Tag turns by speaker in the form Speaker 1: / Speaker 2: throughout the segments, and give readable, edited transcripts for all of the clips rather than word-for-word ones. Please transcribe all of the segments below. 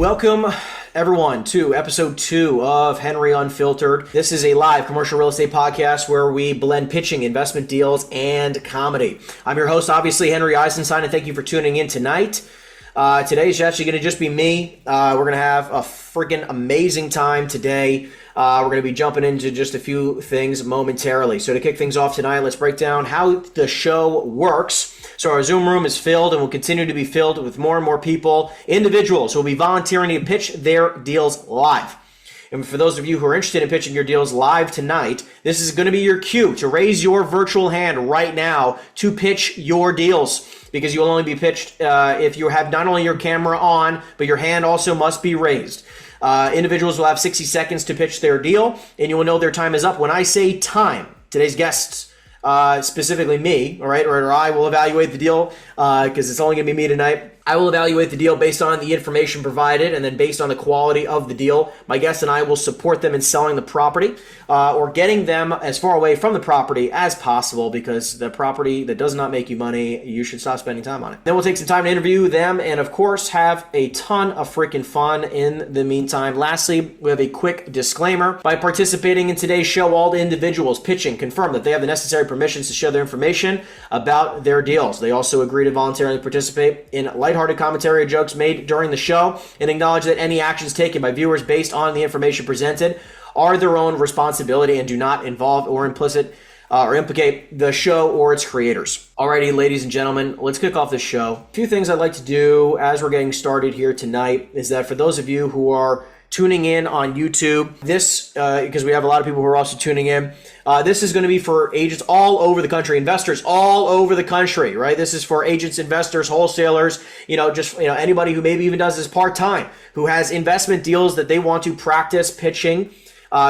Speaker 1: Welcome, everyone, to episode 2 of Henry Unfiltered. This is a live commercial real estate podcast where we blend pitching, investment deals, and comedy. I'm your host, obviously, Henry Eisenstein, and thank you for tuning in tonight. Today's actually going to just be me. We're going to have a freaking amazing time today. We're going to be jumping into just a few things momentarily. So to kick things off tonight, let's break down how the show works. So our Zoom room is filled and will continue to be filled with more and more people, individuals who will be volunteering to pitch their deals live. And for those of you who are interested in pitching your deals live tonight, this is going to be your cue to raise your virtual hand right now to pitch your deals, because you will only be pitched if you have not only your camera on, but your hand also must be raised. Individuals will have 60 seconds to pitch their deal, and you will know their time is up when I say time. Today's guests, specifically me, all right, or I will evaluate the deal because it's only going to be me tonight. I will evaluate the deal based on the information provided, and then based on the quality of the deal, my guest and I will support them in selling the property or getting them as far away from the property as possible, because the property that does not make you money, you should stop spending time on it. Then we'll take some time to interview them and, of course, have a ton of freaking fun in the meantime. Lastly, we have a quick disclaimer. By participating in today's show, all the individuals pitching confirm that they have the necessary permissions to share their information about their deals. They also agree to voluntarily participate in lighthearted commentary or jokes made during the show, and acknowledge that any actions taken by viewers based on the information presented are their own responsibility and do not involve or implicate the show or its creators. Alrighty, ladies and gentlemen, let's kick off this show. A few things I'd like to do as we're getting started here tonight is that for those of you who are tuning in on YouTube, this, because we have a lot of people who are also tuning in, this is going to be for agents all over the country, investors all over the country, right? This is for agents, investors, wholesalers, anybody who maybe even does this part-time, who has investment deals that they want to practice pitching.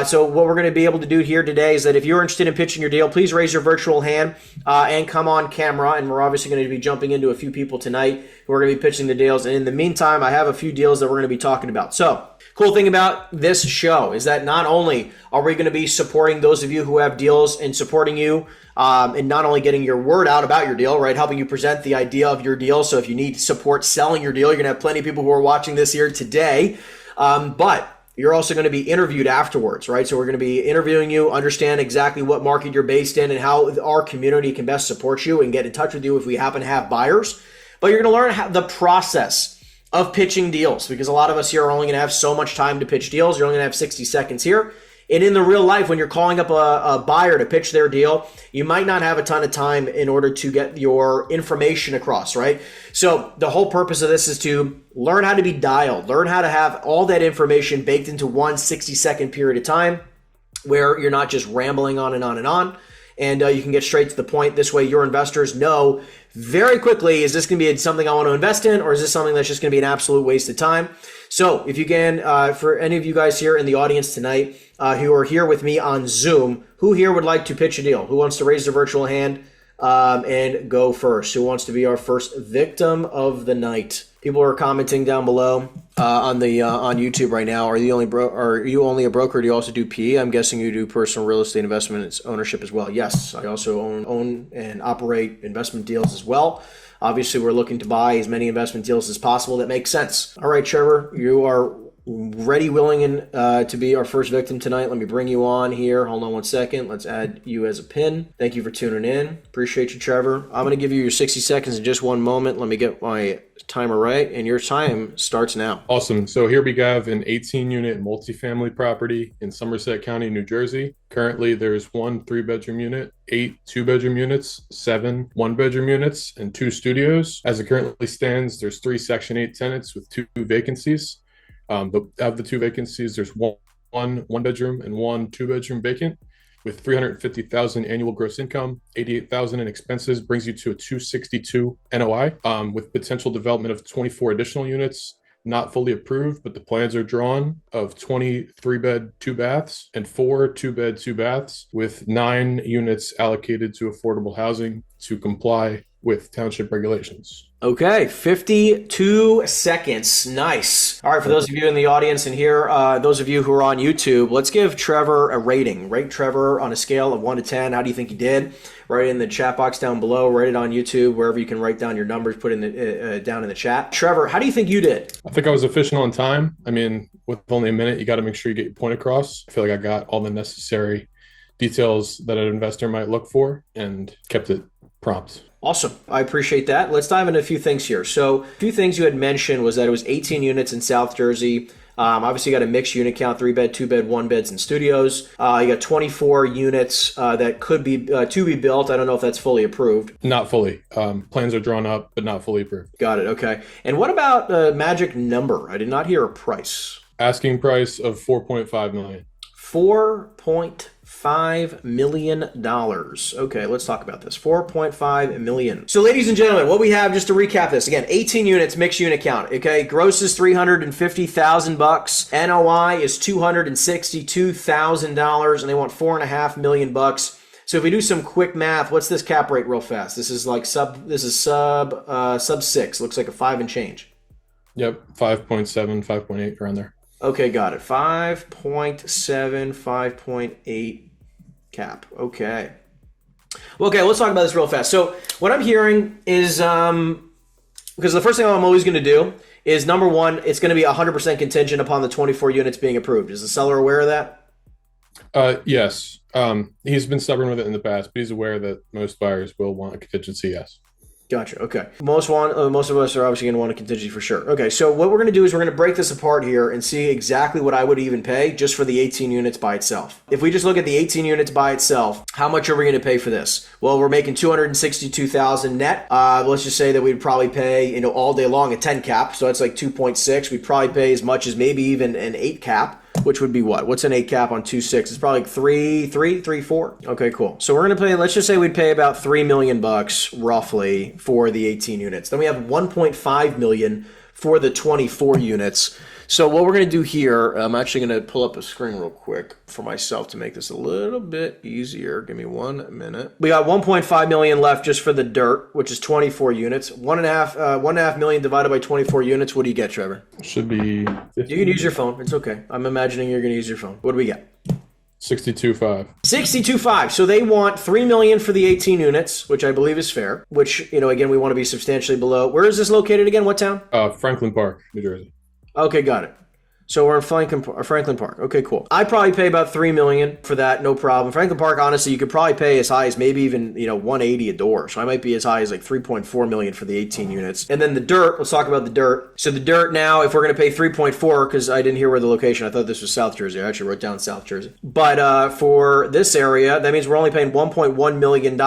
Speaker 1: So what we're going to be able to do here today is that if you're interested in pitching your deal, please raise your virtual hand and come on camera. And we're obviously going to be jumping into a few people tonight who are going to be pitching the deals. And in the meantime, I have a few deals that we're going to be talking about. So cool thing about this show is that not only are we going to be supporting those of you who have deals and supporting you and not only getting your word out about your deal, right, helping you present the idea of your deal. So if you need support selling your deal, you're going to have plenty of people who are watching this here today. But you're also going to be interviewed afterwards, right? So we're going to be interviewing you, understand exactly what market you're based in and how our community can best support you and get in touch with you if we happen to have buyers. But you're going to learn how the process of pitching deals, because a lot of us here are only going to have so much time to pitch deals. You're only going to have 60 seconds here. And in the real life, when you're calling up a buyer to pitch their deal, you might not have a ton of time in order to get your information across, right? So the whole purpose of this is to learn how to be dialed, learn how to have all that information baked into one 60-second period of time where you're not just rambling on and on and on. And you can get straight to the point. This way, your investors know very quickly, is this going to be something I want to invest in, or is this something that's just going to be an absolute waste of time? So if you can, for any of you guys here in the audience tonight who are here with me on Zoom, who here would like to pitch a deal? Who wants to raise their virtual hand and go first? Who wants to be our first victim of the night? People are commenting down below on YouTube right now. Are you only a broker? Do you also do PE? I'm guessing you do personal real estate investment ownership as well. Yes, I also own and operate investment deals as well. Obviously, we're looking to buy as many investment deals as possible that make sense. All right, Trevor, you are ready, willing, and to be our first victim tonight. Let me bring you on here. Hold on one second. Let's add you as a pin. Thank you for tuning in. Appreciate you, Trevor. I'm going to give you your 60 seconds in just one moment. Let me get my timer right, and your time starts now.
Speaker 2: Awesome. So here we have an 18-unit multifamily property in Somerset County, New Jersey. Currently, there's 1 3-bedroom unit, 8 2-bedroom units, 7 1-bedroom units, and 2 studios. As it currently stands, there's 3 Section 8 tenants with 2 vacancies. Of the 2 vacancies, there's one 1-bedroom and 1 2-bedroom vacant, with $350,000 annual gross income, $88,000 in expenses, brings you to a $262 NOI, with potential development of 24 additional units, not fully approved, but the plans are drawn of 20 3-bed, 2 baths and 4 2-bed, 2 baths, with 9 units allocated to affordable housing to comply with township regulations.
Speaker 1: Okay, 52 seconds. Nice. All right, for those of you in the audience and here, those of you who are on YouTube, let's give Trevor a rating. Rate Trevor on a scale of 1 to 10. How do you think he did? Write it in the chat box down below. Write it on YouTube, wherever you can write down your numbers, put it down in the chat. Trevor, how do you think you did?
Speaker 2: I think I was efficient on time. I mean, with only a minute, you got to make sure you get your point across. I feel like I got all the necessary details that an investor might look for and kept it prompt.
Speaker 1: Awesome. I appreciate that. Let's dive into a few things here. So a few things you had mentioned was that it was 18 units in South Jersey. Obviously, you got a mixed unit count, 3-bed, 2-bed, 1-beds, and studios. You got 24 units that could be to be built. I don't know if that's fully approved.
Speaker 2: Not fully. Plans are drawn up, but not fully approved.
Speaker 1: Got it. Okay. And what about the magic number? I did not hear a price.
Speaker 2: Asking price of $4.5 million.
Speaker 1: $4.5 million. Okay, let's talk about this. $4.5 million. So, ladies and gentlemen, what we have, just to recap this again, 18 units, mixed unit count. Okay, gross is $350,000. NOI is $262,000, and they want $4.5 million. So if we do some quick math, what's this cap rate real fast? This is like sub 6. Looks like a 5 and change.
Speaker 2: Yep, 5.7, 5.8 around there.
Speaker 1: Okay, got it. 5.7, 5.8 cap. Okay. Well, okay, let's talk about this real fast. So what I'm hearing is, because the first thing I'm always going to do is, number one, it's going to be 100% contingent upon the 24 units being approved. Is the seller aware of that?
Speaker 2: Yes. He's been stubborn with it in the past, but he's aware that most buyers will want a contingency, yes.
Speaker 1: Gotcha. Okay. Most of us are obviously going to want a contingency for sure. Okay. So what we're going to do is we're going to break this apart here and see exactly what I would even pay just for the 18 units by itself. If we just look at the 18 units by itself, how much are we going to pay for this? Well, we're making $262,000 net. Let's just say that we'd probably pay, all day long a 10 cap. So that's like 2.6. We'd probably pay as much as maybe even an 8 cap. Which would be what? What's an 8 cap on 2.6? It's probably like 3.4. Okay, cool. So we're gonna pay. Let's just say we'd pay about $3 million roughly for the 18 units. Then we have $1.5 million for the 24 units. So what we're going to do here, I'm actually going to pull up a screen real quick for myself to make this a little bit easier. Give me 1 minute. We got $1.5 million left just for the dirt, which is 24 units. $1.5 million divided by 24 units. What do you get, Trevor?
Speaker 2: Should be 50.
Speaker 1: You can use your phone. It's okay. I'm imagining you're going to use your phone. What do we get?
Speaker 2: 62.5.
Speaker 1: 62.5. So they want $3 million for the 18 units, which I believe is fair. Which, again, we want to be substantially below. Where is this located again? What town?
Speaker 2: Franklin Park, New Jersey.
Speaker 1: Okay, got it. So we're in Franklin Park. Okay, cool. I'd probably pay about $3 million for that, no problem. Franklin Park, honestly, you could probably pay as high as maybe even $180 a door. So I might be as high as like $3.4 million for the 18 units. And then the dirt. Let's talk about the dirt. So the dirt now, if we're going to pay $3.4, because I didn't hear where the location. I thought this was South Jersey. I actually wrote down South Jersey. But for this area, that means we're only paying $1.1 million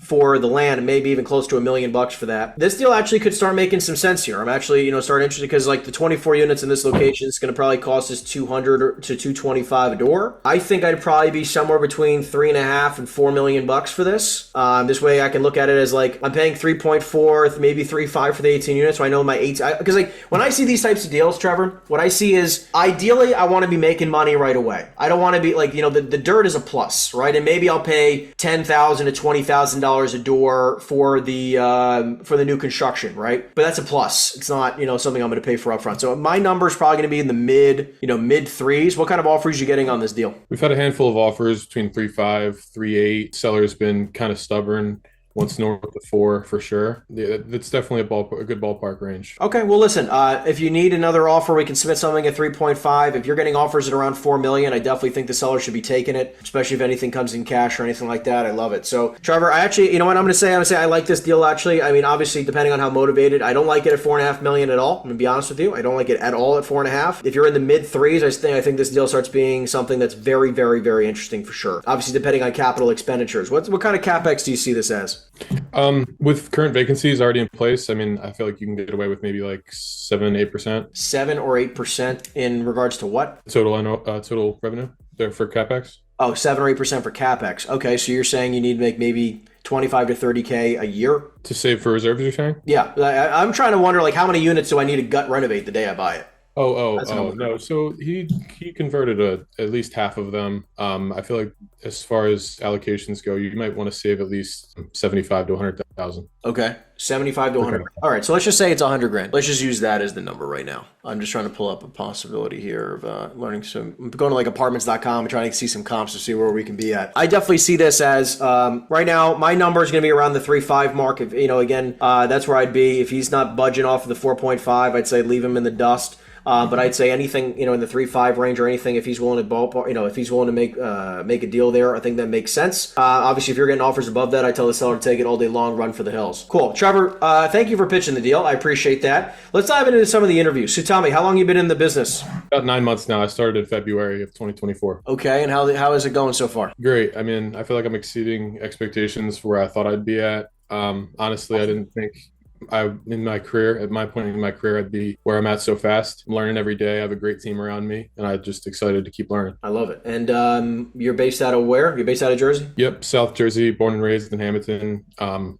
Speaker 1: for the land, and maybe even close to $1 million for that. This deal actually could start making some sense here. I'm actually, starting interested because like the 24 units in this location is going to probably cost us $200 to $225 a door. I think I'd probably be somewhere between $3.5 and $4 million for this. This way I can look at it as like I'm paying 3.4, maybe 3.5 for the 18 units. So I know my because like when I see these types of deals, Trevor, what I see is ideally I want to be making money right away. I don't want to be like the dirt is a plus, right? And maybe I'll pay $10,000 to $20,000 a door for the new construction, right? But that's a plus. It's not something I'm going to pay for upfront. So my number is probably going to be in the mid threes. What kind of offers are you getting on this deal?
Speaker 2: We've had a handful of offers between 3.5, 3.8. Seller's been kind of stubborn. Once north of 4 for sure. Yeah, that's definitely a good ballpark range.
Speaker 1: Okay, well listen, if you need another offer, we can submit something at 3.5. If you're getting offers at around $4 million, I definitely think the seller should be taking it, especially if anything comes in cash or anything like that. I love it. So Trevor, I actually, I'm going to say I like this deal actually. I mean, obviously depending on how motivated, I don't like it at $4.5 million at all. I'm going to be honest with you. I don't like it at all at 4.5. If you're in the mid threes, I think this deal starts being something that's very, very, very interesting for sure. Obviously depending on capital expenditures. What kind of CapEx do you see this as?
Speaker 2: With current vacancies already in place, I mean, I feel like you can get away with maybe like 7-8%.
Speaker 1: 7 or 8% in regards to what?
Speaker 2: Total revenue there for CapEx.
Speaker 1: Oh, 7 or 8% for CapEx. Okay, so you're saying you need to make maybe 25 to 30K a year?
Speaker 2: To save for reserves, you're saying?
Speaker 1: Yeah, I'm trying to wonder like how many units do I need to gut renovate the day I buy it?
Speaker 2: No. So he converted at least half of them. I feel like as far as allocations go, you might want to save at least 75 to 100,000.
Speaker 1: Okay, 75 to 100.
Speaker 2: Okay.
Speaker 1: All right, so let's just say it's 100 grand. Let's just use that as the number right now. I'm just trying to pull up a possibility here of learning some. I'm going to like apartments.com and trying to see some comps to see where we can be at. I definitely see this as right now. My number is going to be around the 3.5 mark. If again, that's where I'd be if he's not budging off of the 4.5. I'd say leave him in the dust. But I'd say anything, in the 3.5 range or anything, if he's willing to ballpark, if he's willing to make a deal there, I think that makes sense. Obviously, if you're getting offers above that, I tell the seller to take it all day long, run for the hills. Cool. Trevor, thank you for pitching the deal. I appreciate that. Let's dive into some of the interviews. So tell me, how long have you been in the business?
Speaker 2: About 9 months now. I started in February of 2024.
Speaker 1: Okay, and how is it going so far?
Speaker 2: Great. I mean, I feel like I'm exceeding expectations for where I thought I'd be at. Honestly, I didn't think at my point in my career, I'd be where I'm at so fast. I'm learning every day. I have a great team around me, and I'm just excited to keep learning.
Speaker 1: I love it. And you're based out of where? You're based out of Jersey?
Speaker 2: Yep, South Jersey, born and raised in Hamilton,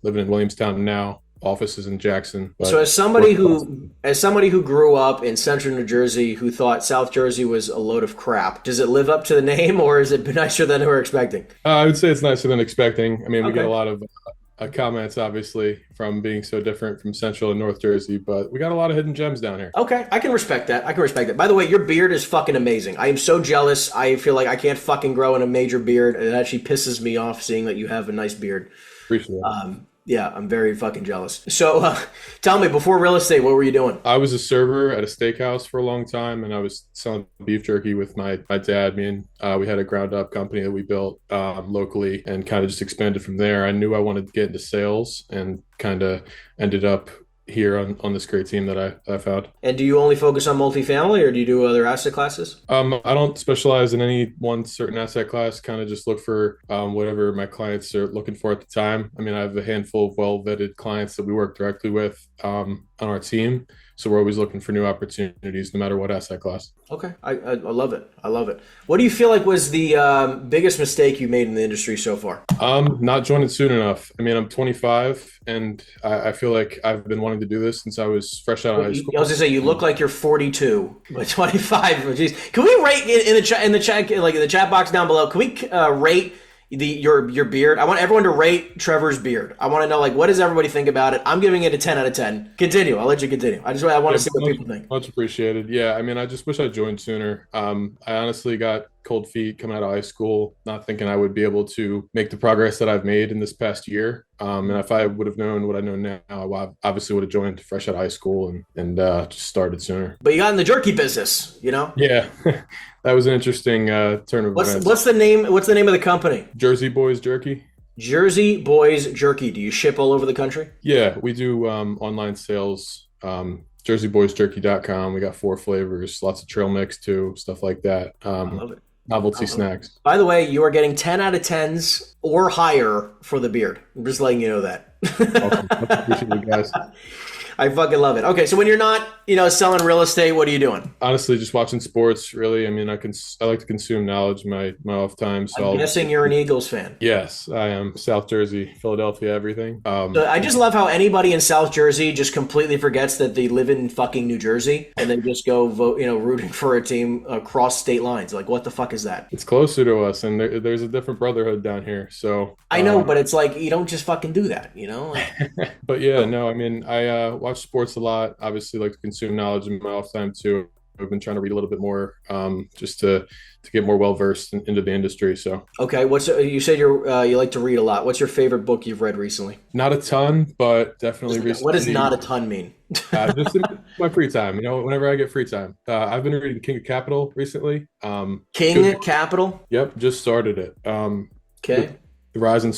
Speaker 2: living in Williamstown now. Offices in Jackson.
Speaker 1: So as somebody who grew up in central New Jersey who thought South Jersey was a load of crap, does it live up to the name, or is it nicer than we were expecting?
Speaker 2: I would say it's nicer than expecting. I mean, we
Speaker 1: Okay.
Speaker 2: get a lot of comments, obviously, from being so different from Central and North Jersey, but we got a lot of hidden gems down here.
Speaker 1: Okay, I can respect that. By the way, your beard is fucking amazing. I am so jealous. I feel like I can't fucking grow in a major beard. It actually pisses me off seeing that you have a nice beard.
Speaker 2: Appreciate it.
Speaker 1: Yeah, I'm very fucking jealous. So tell me, before real estate, what were you doing?
Speaker 2: I was a server at a steakhouse for a long time, and I was selling beef jerky with my dad. We had a ground up company that we built locally and kind of just expanded from there. I knew I wanted to get into sales and kind of ended up here on this great team that I found.
Speaker 1: And do you only focus on multifamily, or do you do other asset classes?
Speaker 2: I don't specialize in any one certain asset class, kind of just look for whatever my clients are looking for at the time. I mean, I have a handful of well-vetted clients that we work directly with on our team. So we're always looking for new opportunities, no matter what asset class.
Speaker 1: Okay, I love it. I love it. What do you feel like was the biggest mistake you made in the industry so far?
Speaker 2: Not joining soon enough. I mean, I'm 25, and I feel like I've been wanting to do this since I was fresh out of high school.
Speaker 1: I was gonna say you look like you're 42, but 25. Jeez, can we rate in the chat like in the chat box down below? Can we rate your beard? I want everyone to rate Trevor's beard. I want to know, like, what does everybody think about it? I'm giving it a 10 out of 10. Continue. I'll let you continue. I want to see what people think.
Speaker 2: Much appreciated. Yeah, I mean, I just wish I joined sooner. I honestly got cold feet coming out of high school, not thinking I would be able to make the progress that I've made in this past year. And if I would have known what I know now, I obviously would have joined fresh out of high school and just started sooner.
Speaker 1: But you got in the jerky business,
Speaker 2: Yeah. That was an interesting turn of events.
Speaker 1: What's the name of the company?
Speaker 2: Jersey Boys Jerky.
Speaker 1: Jersey Boys Jerky. Do you ship all over the country?
Speaker 2: Yeah, we do online sales. JerseyBoysJerky.com. We got 4 flavors, lots of trail mix too, stuff like that.
Speaker 1: I love it.
Speaker 2: Novelty snacks.
Speaker 1: By the way, you are getting 10 out of 10s or higher for the beard. I'm just letting you know that.
Speaker 2: Awesome. Appreciate you guys.
Speaker 1: I fucking love it. Okay, so when you're not, selling real estate, what are you doing?
Speaker 2: Honestly, just watching sports. Really, I mean, I like to consume knowledge in my off time. So
Speaker 1: I'm guessing you're an Eagles fan.
Speaker 2: Yes, I am. South Jersey, Philadelphia, everything.
Speaker 1: So I just love how anybody in South Jersey just completely forgets that they live in fucking New Jersey and they just go vote, rooting for a team across state lines. Like, what the fuck is that?
Speaker 2: It's closer to us, and there's a different brotherhood down here. So
Speaker 1: I know, but it's like you don't just fucking do that,
Speaker 2: But yeah, no, I mean, I watch sports a lot. Obviously, like to consume knowledge in my off time too. I've been trying to read a little bit more, just to get more well versed into the industry. So
Speaker 1: okay, you said you like to read a lot. What's your favorite book you've read recently?
Speaker 2: Not a ton, but definitely recently.
Speaker 1: What does not a ton mean?
Speaker 2: Just in my free time, whenever I get free time. I've been reading King of Capital recently.
Speaker 1: Capital?
Speaker 2: Yep, just started it.
Speaker 1: Okay.
Speaker 2: The Rise and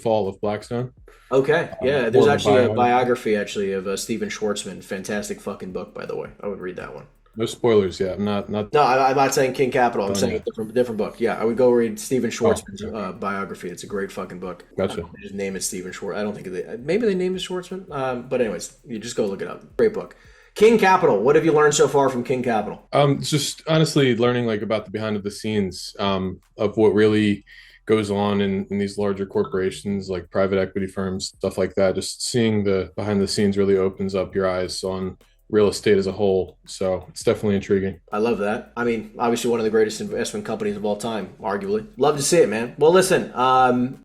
Speaker 2: Fall of Blackstone.
Speaker 1: Okay, yeah, there's actually a biography of Stephen Schwartzman. Fantastic fucking book, by the way. I would read that one.
Speaker 2: No spoilers yet. No, I'm
Speaker 1: not saying King Capital. I'm saying a different book. Yeah, I would go read Stephen Schwartzman's biography. It's a great fucking book.
Speaker 2: Gotcha.
Speaker 1: They just name it Stephen Schwartz. I don't think maybe they named it Schwartzman. But anyways, you just go look it up. Great book. King Capital. What have you learned so far from King Capital?
Speaker 2: Just honestly learning like about the behind the scenes of what really goes on in these larger corporations like private equity firms, stuff like that. Just seeing the behind the scenes really opens up your eyes on real estate as a whole. So it's definitely intriguing.
Speaker 1: I love that. I mean, obviously one of the greatest investment companies of all time, arguably. Love to see it, man. Well, listen, I'm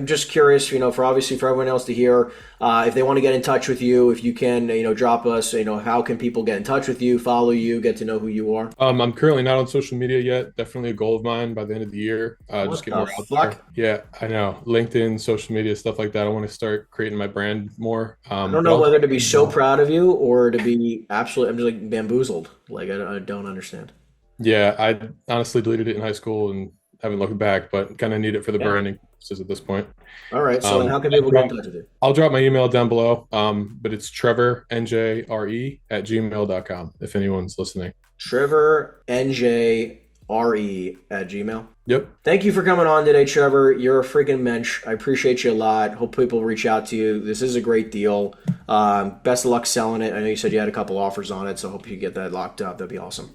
Speaker 1: just curious, for everyone else to hear, if they want to get in touch with you, if you can, drop us, how can people get in touch with you, follow you, get to know who you are?
Speaker 2: I'm currently not on social media yet. Definitely a goal of mine by the end of the year. Just get more out there. Yeah, I know. LinkedIn, social media, stuff like that. I want to start creating my brand more.
Speaker 1: I don't know whether to be so proud of you or to be absolutely, I'm just like bamboozled. Like, I don't understand.
Speaker 2: Yeah, I honestly deleted it in high school and haven't looked back, but kind of need it for the branding purposes at this point.
Speaker 1: All right. So then how can people get in touch with you?
Speaker 2: I'll drop my email down below. But it's trevornjre@gmail.com if anyone's listening.
Speaker 1: trevornjre@gmail.
Speaker 2: Yep.
Speaker 1: Thank you for coming on today, Trevor. You're a freaking mensch. I appreciate you a lot. Hope people reach out to you. This is a great deal. Best of luck selling it. I know you said you had a couple offers on it, so I hope you get that locked up. That'd be awesome.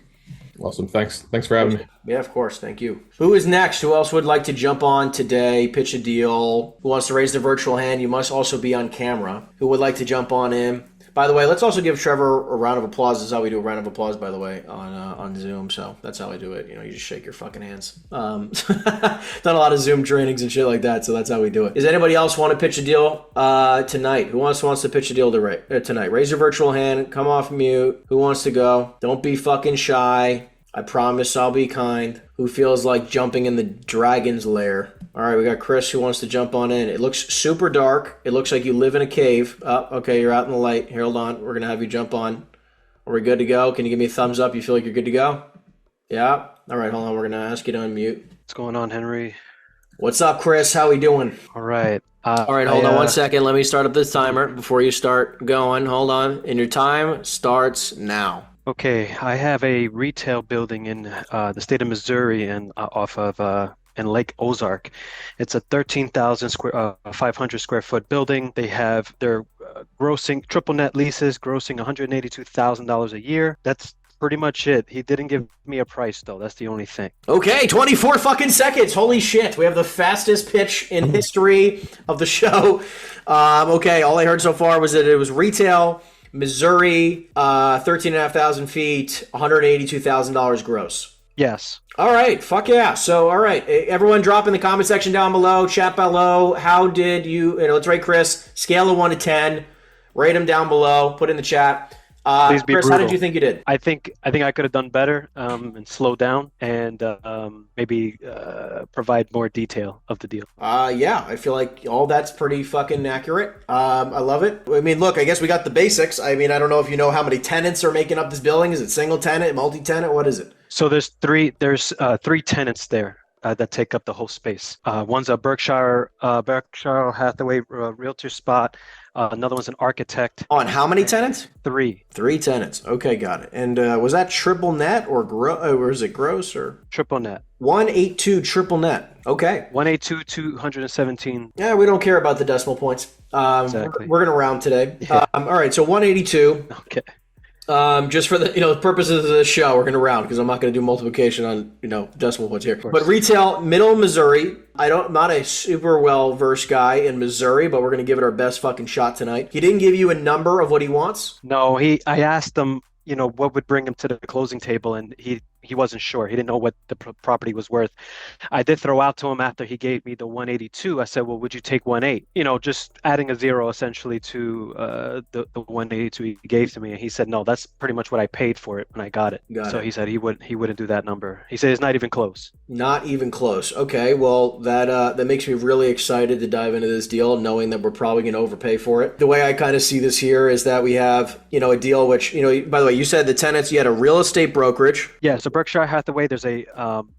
Speaker 2: Awesome. Thanks for having me.
Speaker 1: Yeah, of course. Thank you. Who is next? Who else would like to jump on today, pitch a deal? Who wants to raise their virtual hand? You must also be on camera. Who would like to jump on in? By the way, let's also give Trevor a round of applause. This is how we do a round of applause, by the way, on Zoom. So that's how I do it. You just shake your fucking hands. Done a lot of Zoom trainings and shit like that, so that's how we do it. Does anybody else want to pitch a deal tonight? Who wants to pitch a deal tonight? Raise your virtual hand. Come off mute. Who wants to go? Don't be fucking shy. I promise I'll be kind. Who feels like jumping in the dragon's lair? All right, we got Chris who wants to jump on in. It looks super dark. It looks like you live in a cave. Oh, okay, you're out in the light. Here, hold on. We're going to have you jump on. Are we good to go? Can you give me a thumbs up? You feel like you're good to go? Yeah? All right, hold on. We're going to ask you to unmute.
Speaker 3: What's going on, Henry?
Speaker 1: What's up, Chris? How we doing?
Speaker 3: All right.
Speaker 1: All right, hold on 1 second. Let me start up this timer before you start going. Hold on. And your time starts now.
Speaker 3: Okay, I have a retail building in the state of Missouri and off of in Lake Ozark. It's a 13,500 square foot building. They're grossing triple net leases, grossing $182,000 a year. That's pretty much it. He didn't give me a price though. That's the only thing.
Speaker 1: Okay, 24 fucking seconds. Holy shit. We have the fastest pitch in history of the show. Okay, all I heard so far was that it was retail. Missouri, 13,500 feet, $182,000 gross.
Speaker 3: Yes.
Speaker 1: All right. Fuck yeah. So, all right. Everyone drop in the comment section down below, chat below. How did let's rate Chris, scale of 1 to 10. Rate him down below. Put in the chat.
Speaker 3: Please be
Speaker 1: Chris,
Speaker 3: brutal.
Speaker 1: how did you think you did?
Speaker 3: I think I could have done better and slow down and maybe provide more detail of the deal.
Speaker 1: Yeah, I feel like all that's pretty fucking accurate. I love it. I mean, look, I guess we got the basics. I mean, I don't know if you know how many tenants are making up this building. Is it single tenant, multi-tenant? What is it?
Speaker 3: So there's three tenants there that take up the whole space. One's a Berkshire Hathaway realtor spot. Another one's an architect.
Speaker 1: On how many tenants?
Speaker 3: Three.
Speaker 1: 3 tenants. Okay, got it. And was that triple net or is it gross or?
Speaker 3: Triple net.
Speaker 1: 182 triple net. Okay.
Speaker 3: 182, 217.
Speaker 1: Yeah, we don't care about the decimal points.
Speaker 3: Exactly.
Speaker 1: We're going to round today.
Speaker 3: Yeah.
Speaker 1: All right, so 182.
Speaker 3: Okay.
Speaker 1: Just for the purposes of the show, we're going to round because I'm not going to do multiplication on decimal points here. But retail, middle Missouri. I'm not a super well versed guy in Missouri, but we're going to give it our best fucking shot tonight. He didn't give you a number of what he wants.
Speaker 3: No, I asked him, what would bring him to the closing table, and he wasn't sure. He didn't know what the property was worth. I did throw out to him after he gave me the 182. I said, well, would you take 1.8? Just adding a zero essentially to the 182 he gave to me. And he said, no, that's pretty much what I paid for it when I got it. He said he wouldn't do that number. He said it's not even close. Not even close. Okay, well, that makes me really excited to dive into this deal, knowing that we're probably going to overpay for it. The way I kind of see this here is that we have, a deal which, by the way, you said the tenants, you had a real estate brokerage. Yeah, so Berkshire Hathaway, there's a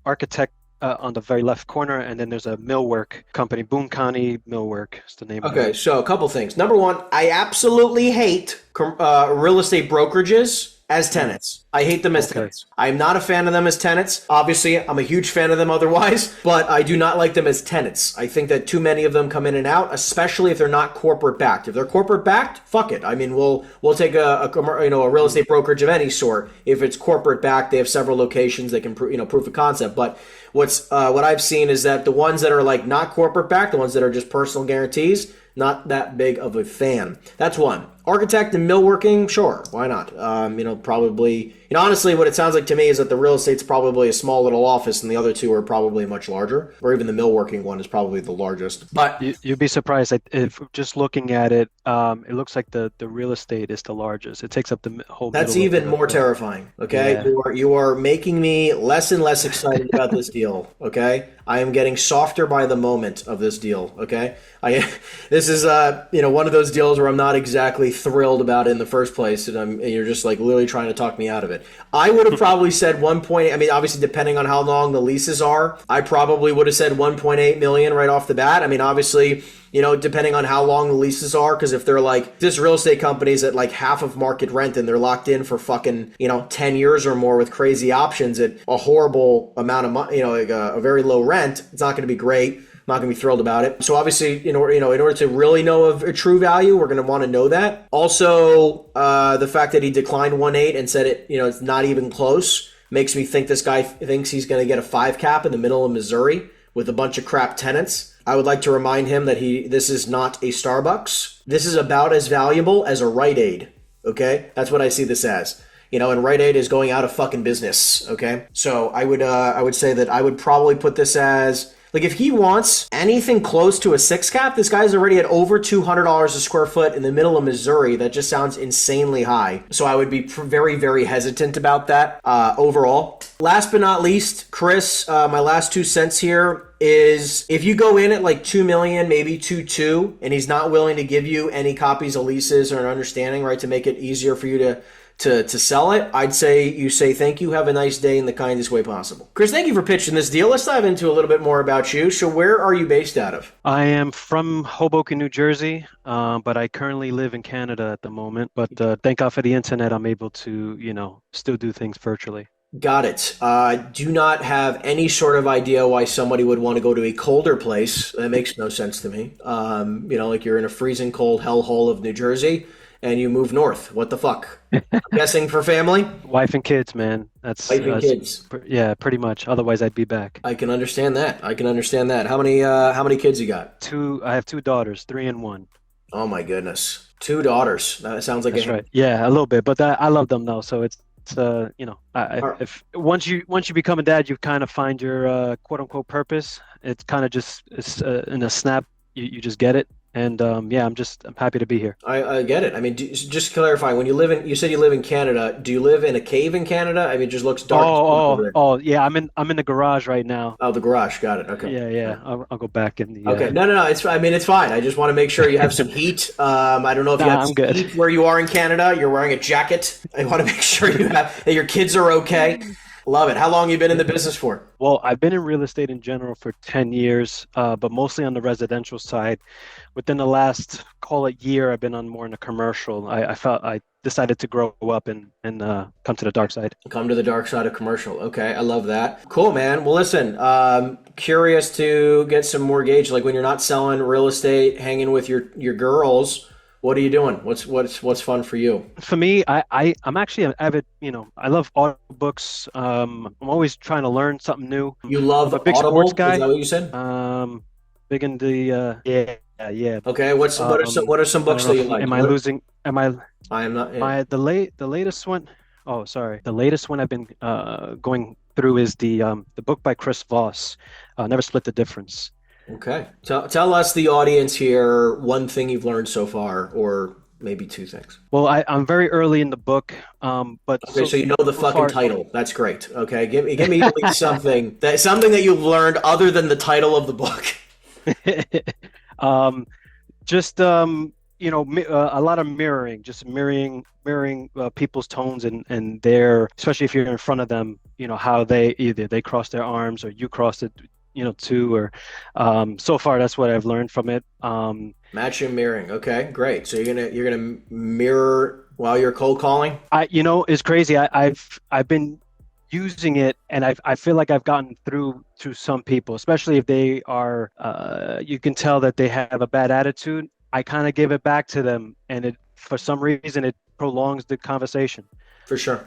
Speaker 3: architect on the very left corner, and then there's a millwork company, Boone County Millwork is the name of it.
Speaker 1: Okay, so a couple things. Number one, I absolutely hate real estate brokerages as tenants. I hate them as tenants. I'm not a fan of them as tenants. Obviously, I'm a huge fan of them otherwise, but I do not like them as tenants. I think that too many of them come in and out, especially if they're not corporate backed. If they're corporate backed, fuck it. I mean, we'll take a real estate brokerage of any sort. If it's corporate backed, they have several locations, they can proof of concept. But what I've seen is that the ones that are like not corporate backed, the ones that are just personal guarantees, not that big of a fan. That's one. Architect and millworking, sure, why not? Probably, honestly, what it sounds like to me is that the real estate's probably a small little office, and the other two are probably much larger, or even the millworking one is probably the largest. But
Speaker 3: You'd be surprised if just looking at it, it looks like the real estate is the largest. It takes up the whole.
Speaker 1: that's
Speaker 3: middle
Speaker 1: even
Speaker 3: of
Speaker 1: more terrifying. Okay,
Speaker 3: Yeah.
Speaker 1: you are making me less and less excited about this deal. Okay, I am getting softer by the moment of this deal. Okay, this is one of those deals where I'm not exactly thrilled about it in the first place, and you're just like literally trying to talk me out of it. I would have probably said 1.8. I mean, obviously depending on how long the leases are, I probably would have said 1.8 million right off the bat. I mean, obviously, depending on how long the leases are, because if they're like this real estate company's at like half of market rent and they're locked in for fucking 10 years or more with crazy options at a horrible amount of money, like a very low rent, it's not going to be great. I'm not going to be thrilled about it. So obviously, in order to really know of a true value, we're going to want to know that. Also, the fact that he declined 1.8 and said it's not even close makes me think this guy thinks he's going to get a 5 cap in the middle of Missouri with a bunch of crap tenants. I would like to remind him that this is not a Starbucks. This is about as valuable as a Rite Aid. Okay, that's what I see this as. And Rite Aid is going out of fucking business. Okay, so I would say that I would probably put this as. Like, if he wants anything close to a 6 cap, this guy's already at over $200 a square foot in the middle of Missouri. That just sounds insanely high. So I would be very, very hesitant about that overall. Last but not least, Chris, my last 2 cents here is if you go in at like 2 million, maybe 2.2, and he's not willing to give you any copies of leases or an understanding, right, to make it easier for you to sell it, I'd say you say thank you, have a nice day in the kindest way possible. Chris, thank you for pitching this deal. Let's dive into a little bit more about you. So where are you based out of?
Speaker 3: I am from Hoboken, New Jersey, but I currently live in Canada at the moment. But thank God for the internet, I'm able to, still do things virtually.
Speaker 1: Got it. Do not have any sort of idea why somebody would want to go to a colder place. That makes no sense to me. Like you're in a freezing cold hellhole of New Jersey and you move north. What the fuck? I'm guessing for family?
Speaker 3: Wife and kids, man. That's
Speaker 1: Wife and kids.
Speaker 3: Yeah, pretty much. Otherwise, I'd be back.
Speaker 1: I can understand that. How many kids you got?
Speaker 3: 2. I have 2 daughters, 3 and 1.
Speaker 1: Oh my goodness. 2 daughters. That sounds like
Speaker 3: That's right. Yeah, a little bit, but I love them though. So it's if once you become a dad, you kind of find your quote unquote purpose. It's kind of just in a snap. You just get it. And I'm happy to be here.
Speaker 1: I get it. I mean, just clarify. When you said you live in Canada. Do you live in a cave in Canada? I mean, it just looks dark.
Speaker 3: Yeah. I'm in the garage right now.
Speaker 1: Oh, the garage. Got it. Okay.
Speaker 3: Yeah. I'll go back in the.
Speaker 1: Okay. No. It's fine. I just want to make sure you have some heat. I don't know if you have some heat where you are in Canada. You're wearing a jacket. I want to make sure that your kids are okay. Love it. How long have you been in the business for?
Speaker 3: Well, I've been in real estate in general for 10 years, but mostly on the residential side. Within the last, call it year, I've been on more in the commercial. I felt I decided to grow up and come to the dark side.
Speaker 1: Come to the dark side of commercial. Okay, I love that. Cool, man. Well, listen, curious to get some more gauge. Like when you're not selling real estate, hanging with your girls, what are you doing? What's fun for you?
Speaker 3: For me, I'm actually an avid, I love audiobooks. I'm always trying to learn something new.
Speaker 1: You love
Speaker 3: I'm a big
Speaker 1: Audible?
Speaker 3: sports guy.
Speaker 1: Is that what you said?
Speaker 3: Big in the yeah.
Speaker 1: Okay, what are some books that you like?
Speaker 3: I am not. The latest one. Oh, sorry. The latest one I've been going through is the book by Chris Voss, Never Split the Difference.
Speaker 1: Okay. Tell us, the audience here, one thing you've learned so far, or maybe 2 things.
Speaker 3: Well, I'm very early in the book, but
Speaker 1: okay, so you know the fucking title. That's great. Okay, give me at least something that you've learned other than the title of the book.
Speaker 3: A lot of mirroring, just mirroring people's tones and their, especially if you're in front of them, how they cross their arms or you cross it. Too, or so far that's what I've learned from it.
Speaker 1: Matching mirroring. Okay, great. So you're gonna mirror while you're cold calling?
Speaker 3: It's crazy. I've been using it, and I feel like I've gotten through to some people, especially if they are you can tell that they have a bad attitude. I kind of give it back to them, and for some reason it prolongs the conversation.
Speaker 1: For sure.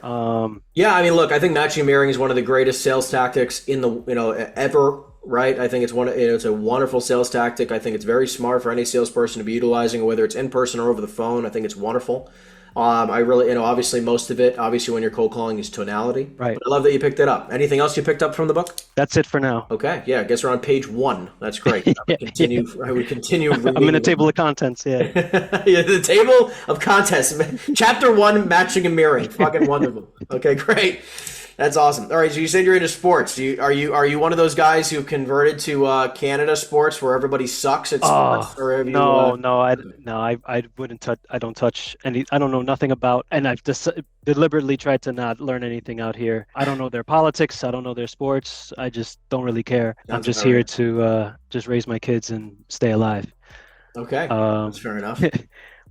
Speaker 1: Yeah, I mean, look, I think matching mirroring is one of the greatest sales tactics in the ever right? I think it's a wonderful sales tactic. I think it's very smart for any salesperson to be utilizing, whether it's in person or over the phone. I think it's wonderful. I really, obviously most of it, obviously when you're cold calling is tonality.
Speaker 3: Right.
Speaker 1: But I love that you picked it up. Anything else you picked up from the book?
Speaker 3: That's it for now.
Speaker 1: Okay. Yeah. I guess we're on page 1. That's great. I would continue reading.
Speaker 3: I'm in a table of contents. Yeah.
Speaker 1: Yeah, the table of contents. Chapter 1, matching and mirroring. Fucking wonderful. Okay, great. That's awesome. All right, so you said you're into sports. Are you one of those guys who converted to Canada sports where everybody sucks at sports? Or have
Speaker 3: I wouldn't touch. I don't touch any. I don't know nothing about, and I've just deliberately tried to not learn anything out here. I don't know their politics. I don't know their sports. I just don't really care. I'm just here to just raise my kids and stay alive.
Speaker 1: Okay, that's fair enough.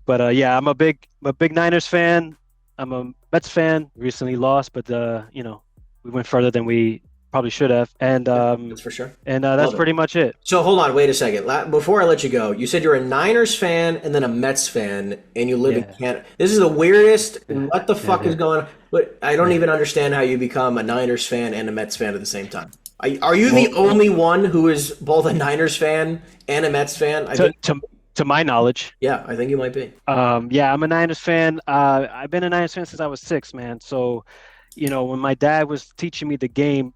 Speaker 3: But yeah, I'm a big Niners fan. I'm a Mets fan. Recently lost, but we went further than we probably should have. And
Speaker 1: that's for sure.
Speaker 3: And that's pretty much it.
Speaker 1: So hold on, wait a second. Before I let you go, you said you're a Niners fan and then a Mets fan, and you live in Canada. This is the weirdest. What the fuck is going on? But I don't even understand how you become a Niners fan and a Mets fan at the same time. Are you the only one who is both a Niners fan and a Mets fan?
Speaker 3: To my knowledge.
Speaker 1: Yeah, I think you might be.
Speaker 3: Yeah, I'm a Niners fan. I've been a Niners fan since I was 6, man. So, when my dad was teaching me the game,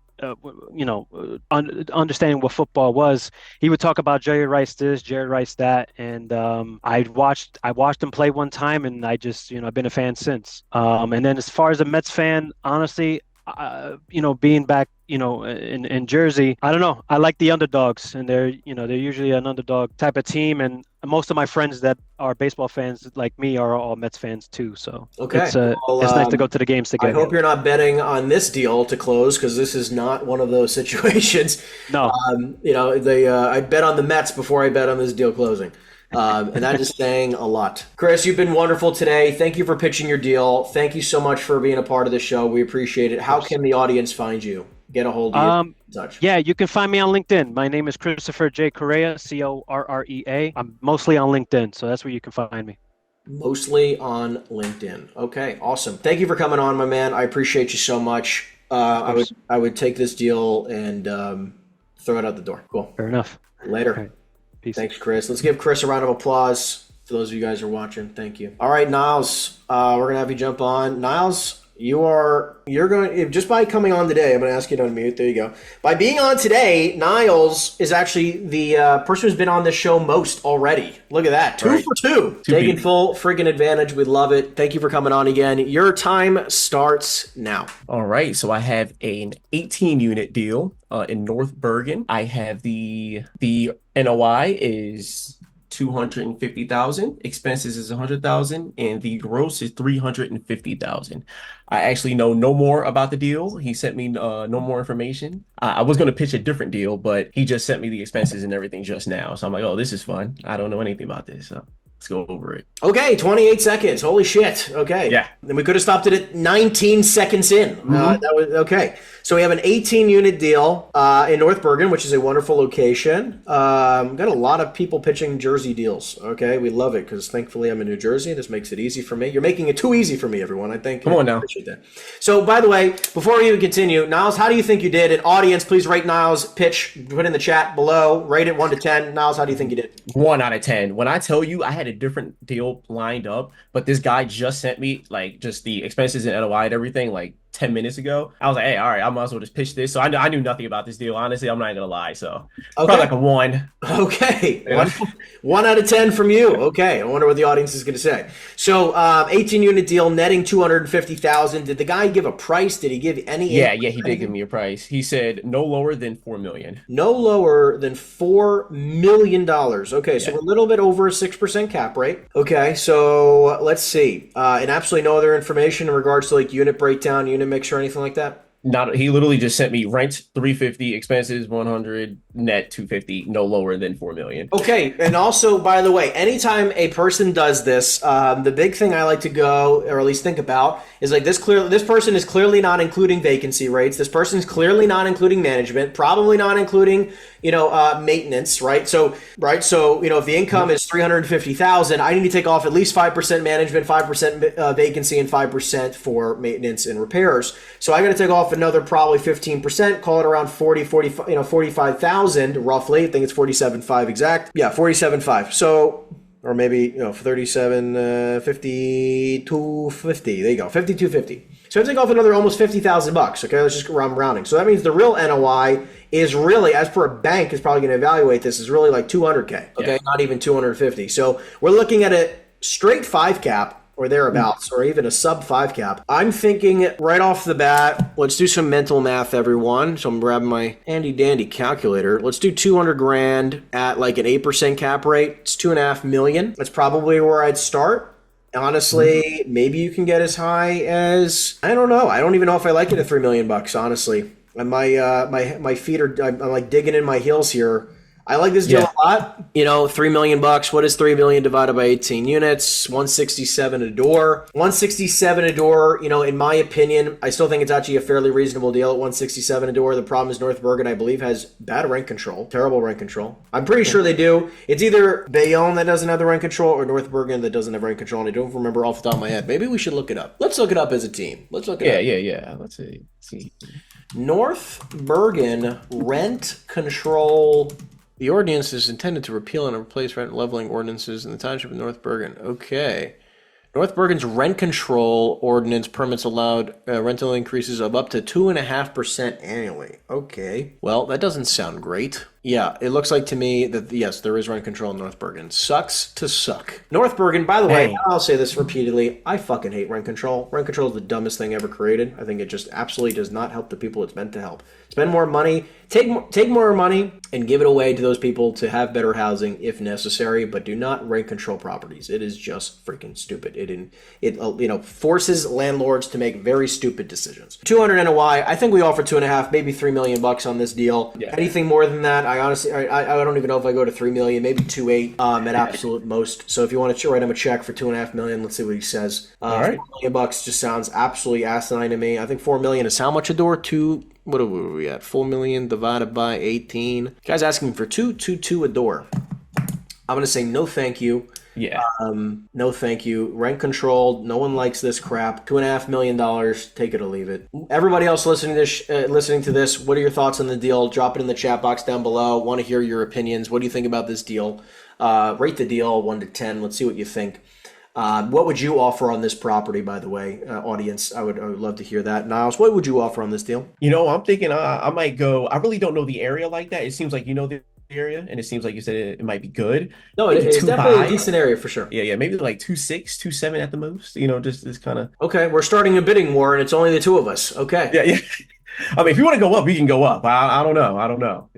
Speaker 3: understanding what football was, he would talk about Jerry Rice this, Jerry Rice that, and I watched him play one time, and I just, I've been a fan since. And then as far as a Mets fan, honestly, being back, in Jersey, I don't know. I like the underdogs, and they're usually an underdog type of team. And most of my friends that are baseball fans like me are all Mets fans too. So it's nice to go to the games together.
Speaker 1: I hope you're not betting on this deal to close, because this is not one of those situations.
Speaker 3: No.
Speaker 1: I bet on the Mets before I bet on this deal closing. And that is saying a lot. Chris, you've been wonderful today. Thank you for pitching your deal. Thank you so much for being a part of the show. We appreciate it. How can the audience find you? Get a hold of you. Touch.
Speaker 3: Yeah, you can find me on LinkedIn. My name is Christopher J. Correa, Correa. I'm mostly on LinkedIn, so that's where you can find me.
Speaker 1: Mostly on LinkedIn. Okay, awesome. Thank you for coming on, my man. I appreciate you so much. I would take this deal and throw it out the door. Cool.
Speaker 3: Fair enough.
Speaker 1: Later.
Speaker 3: Right. Peace.
Speaker 1: Thanks, Chris. Let's give Chris a round of applause for those of you guys who are watching. Thank you. All right, Niles, we're going to have you jump on. Niles, you're going, just by coming on today, I'm going to ask you to unmute. There you go. By being on today, Niles is actually the person who's been on this show most already. Look at that. 2 for 2. Taking full friggin' advantage. We love it. Thank you for coming on again. Your time starts now.
Speaker 4: All right. So I have an 18-unit deal in North Bergen. I have the NOI is 250,000, expenses is 100,000, and the gross is 350,000. I actually know no more about the deal. He sent me no more information. I was going to pitch a different deal, but he just sent me the expenses and everything just now. So I'm like, oh, this is fun. I don't know anything about this. So let's go over it.
Speaker 1: Okay, 28 seconds. Holy shit. Okay.
Speaker 4: Yeah.
Speaker 1: Then we could have stopped it at 19 seconds in. That was okay. So we have an 18-unit deal in North Bergen, which is a wonderful location. Got a lot of people pitching Jersey deals. Okay, we love it because thankfully I'm in New Jersey. This makes it easy for me. You're making it too easy for me, everyone. I think.
Speaker 4: Come on now.
Speaker 1: That. So, by the way, before we even continue, Niles, how do you think you did? And audience, please rate Niles' pitch. Put in the chat below. Rate it 1 to 10. Niles, how do you think you did?
Speaker 4: 1 out of 10. When I tell you I had a different deal lined up, but this guy just sent me just the expenses and NOI and everything 10 minutes ago. I was like, hey, all right, I might as well just pitch this. So I knew nothing about this deal. Honestly, I'm not gonna lie. So probably a 1.
Speaker 1: Okay. Yeah. 1 out of 10 from you. Okay. I wonder what the audience is gonna say. So 18-unit deal netting 250,000. Did the guy give a price? Did he give any?
Speaker 4: Yeah, he did give me a price. He said no lower than $4 million.
Speaker 1: No lower than $4 million. Okay, so we're a little bit over a 6% cap rate. Okay, so let's see. And absolutely no other information in regards to unit breakdown, unit mix, or anything like that?
Speaker 4: He literally just sent me rent 350, expenses 100, net 250, no lower than $4 million.
Speaker 1: Okay, and also, by the way, anytime a person does this, the big thing I like to go, or at least think about, is this person is clearly not including vacancy rates. This person is clearly not including management, probably not including maintenance, right? So if the income is 350,000, I need to take off at least 5% management, 5% vacancy, and 5% for maintenance and repairs. So I got to take off another probably 15%, call it around 45,000. 47,000 roughly. I think it's 47.5 exact. Yeah, 47.5. So, or maybe 37, 52.50. There you go, 52.50. So I take off another almost $50,000. Okay, let's just I'm rounding. So that means the real NOI is really, as per a bank is probably going to evaluate this, is really like 200K. Okay, not even 250. So we're looking at a straight 5 cap or thereabouts, or even a sub 5 cap. I'm thinking right off the bat, let's do some mental math, everyone. So I'm grabbing my handy dandy calculator. Let's do 200 grand at like an 8% cap rate. It's 2.5 million. That's probably where I'd start. Honestly, maybe you can get as high as, I don't know. I don't even know if I like it at $3 million, honestly. And my feet are, I'm like digging in my heels here. I like this deal a lot. $3 million. What is 3 million divided by 18 units? 167 a door. 167 a door. In my opinion, I still think it's actually a fairly reasonable deal at 167 a door. The problem is North Bergen, I believe, has bad rent control, terrible rent control. I'm pretty sure they do. It's either Bayonne that doesn't have the rent control or North Bergen that doesn't have rent control. And I don't remember off the top of my head. Maybe we should look it up. Let's look it up as a team. Let's look it up.
Speaker 4: Yeah. Let's see.
Speaker 1: North Bergen rent control. The ordinance is intended to repeal and replace rent leveling ordinances in the township of North Bergen. Okay. North Bergen's rent control ordinance permits allowed rental increases of up to 2.5% annually. Okay. Well, that doesn't sound great. Yeah, it looks like to me that, yes, there is rent control in North Bergen. Sucks to suck. North Bergen, by the way, I'll say this repeatedly, I fucking hate rent control. Rent control is the dumbest thing ever created. I think it just absolutely does not help the people it's meant to help. Spend more money, take more money, and give it away to those people to have better housing if necessary, but do not rent control properties. It is just freaking stupid. It forces landlords to make very stupid decisions. 200 NOI, I think we offer 2.5, maybe $3 million on this deal. Yeah. Anything more than that, I honestly don't even know if I go to 3 million, maybe 2.8 at absolute most. So if you want to write him a check for 2.5 million, let's see what he says.
Speaker 4: All right.
Speaker 1: $4 million just sounds absolutely asinine to me. I think 4 million is how much a door? What are we at? 4 million divided by 18. Guy's asking for 222 a door. I'm gonna say no, thank you.
Speaker 4: Yeah.
Speaker 1: No, thank you. Rent controlled. No one likes this crap. $2.5 million. Take it or leave it. Everybody else listening to this, what are your thoughts on the deal? Drop it in the chat box down below. Want to hear your opinions. What do you think about this deal? Rate the deal 1 to 10. Let's see what you think. What would you offer on this property, by the way, audience? I would love to hear that. Niles, what would you offer on this deal?
Speaker 4: I'm thinking I might go. I really don't know the area like that. It seems like the area, and it seems like you said it might be good.
Speaker 1: No, it's definitely a decent area for sure.
Speaker 4: Yeah, maybe like 2.6, 2.7 at the most. Just this kind of.
Speaker 1: Okay, we're starting a bidding war, and it's only the two of us. Okay.
Speaker 4: Yeah. I mean, if you want to go up, we can go up. I don't know.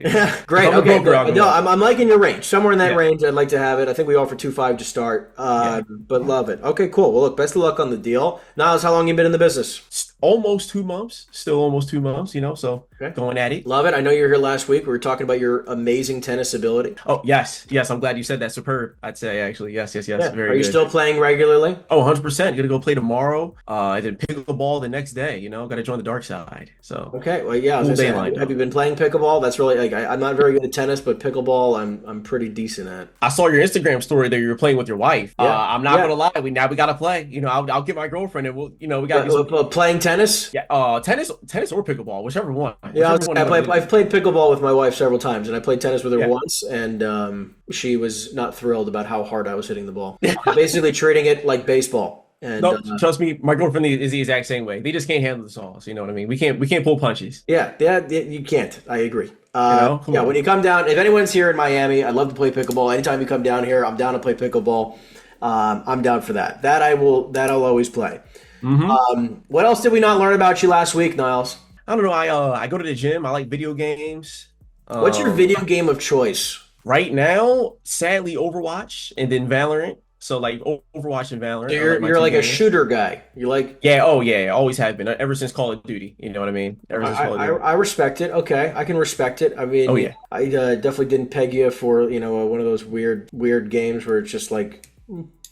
Speaker 1: Great. Okay. No, I'm liking your range. Somewhere in that range, I'd like to have it. I think we offer 2.5 to start, but love it. Okay, cool. Well, look, best of luck on the deal. Niles, how long you been in the business?
Speaker 4: Almost 2 months. Still almost 2 months. So going at it.
Speaker 1: Love it. I know you were here last week. We were talking about your amazing tennis ability.
Speaker 4: Oh yes. I'm glad you said that. Superb. I'd say actually. Yes.
Speaker 1: Yeah.
Speaker 4: Very.
Speaker 1: Are you still playing regularly?
Speaker 4: Oh, 100%. Gonna go play tomorrow. I did pickleball the next day. Got to join the dark side. So.
Speaker 1: Okay. Well, yeah. Have you been playing pickleball? That's really I'm not very good at tennis, but pickleball I'm pretty decent at.
Speaker 4: I saw your Instagram story that you were playing with your wife.
Speaker 1: Yeah.
Speaker 4: I'm not gonna lie. We got to play. I'll get my girlfriend and we'll we got
Speaker 1: playing tennis.
Speaker 4: Yeah. Tennis or pickleball, whichever one.
Speaker 1: Yeah. I've played pickleball with my wife several times, and I played tennis with her once, and she was not thrilled about how hard I was hitting the ball. Basically treating it like baseball. And,
Speaker 4: no, trust me, my girlfriend is the exact same way. They just can't handle the sauce. You know what I mean? We can't pull punches.
Speaker 1: Yeah, you can't. I agree. When you come down, if anyone's here in Miami, I'd love to play pickleball. Anytime you come down here, I'm down to play pickleball. I'm down for that. I'll always play. Mm-hmm. What else did we not learn about you last week, Niles?
Speaker 4: I don't know. I go to the gym. I like video games.
Speaker 1: What's your video game of choice?
Speaker 4: Right now, sadly, Overwatch and then Valorant. So like Overwatch and Valorant.
Speaker 1: You're like a shooter guy. You like?
Speaker 4: Yeah. Oh yeah. Always have been ever since Call of Duty. You know what I mean?
Speaker 1: I respect it. Okay, I can respect it. I mean, I definitely didn't peg you for one of those weird games where it's just like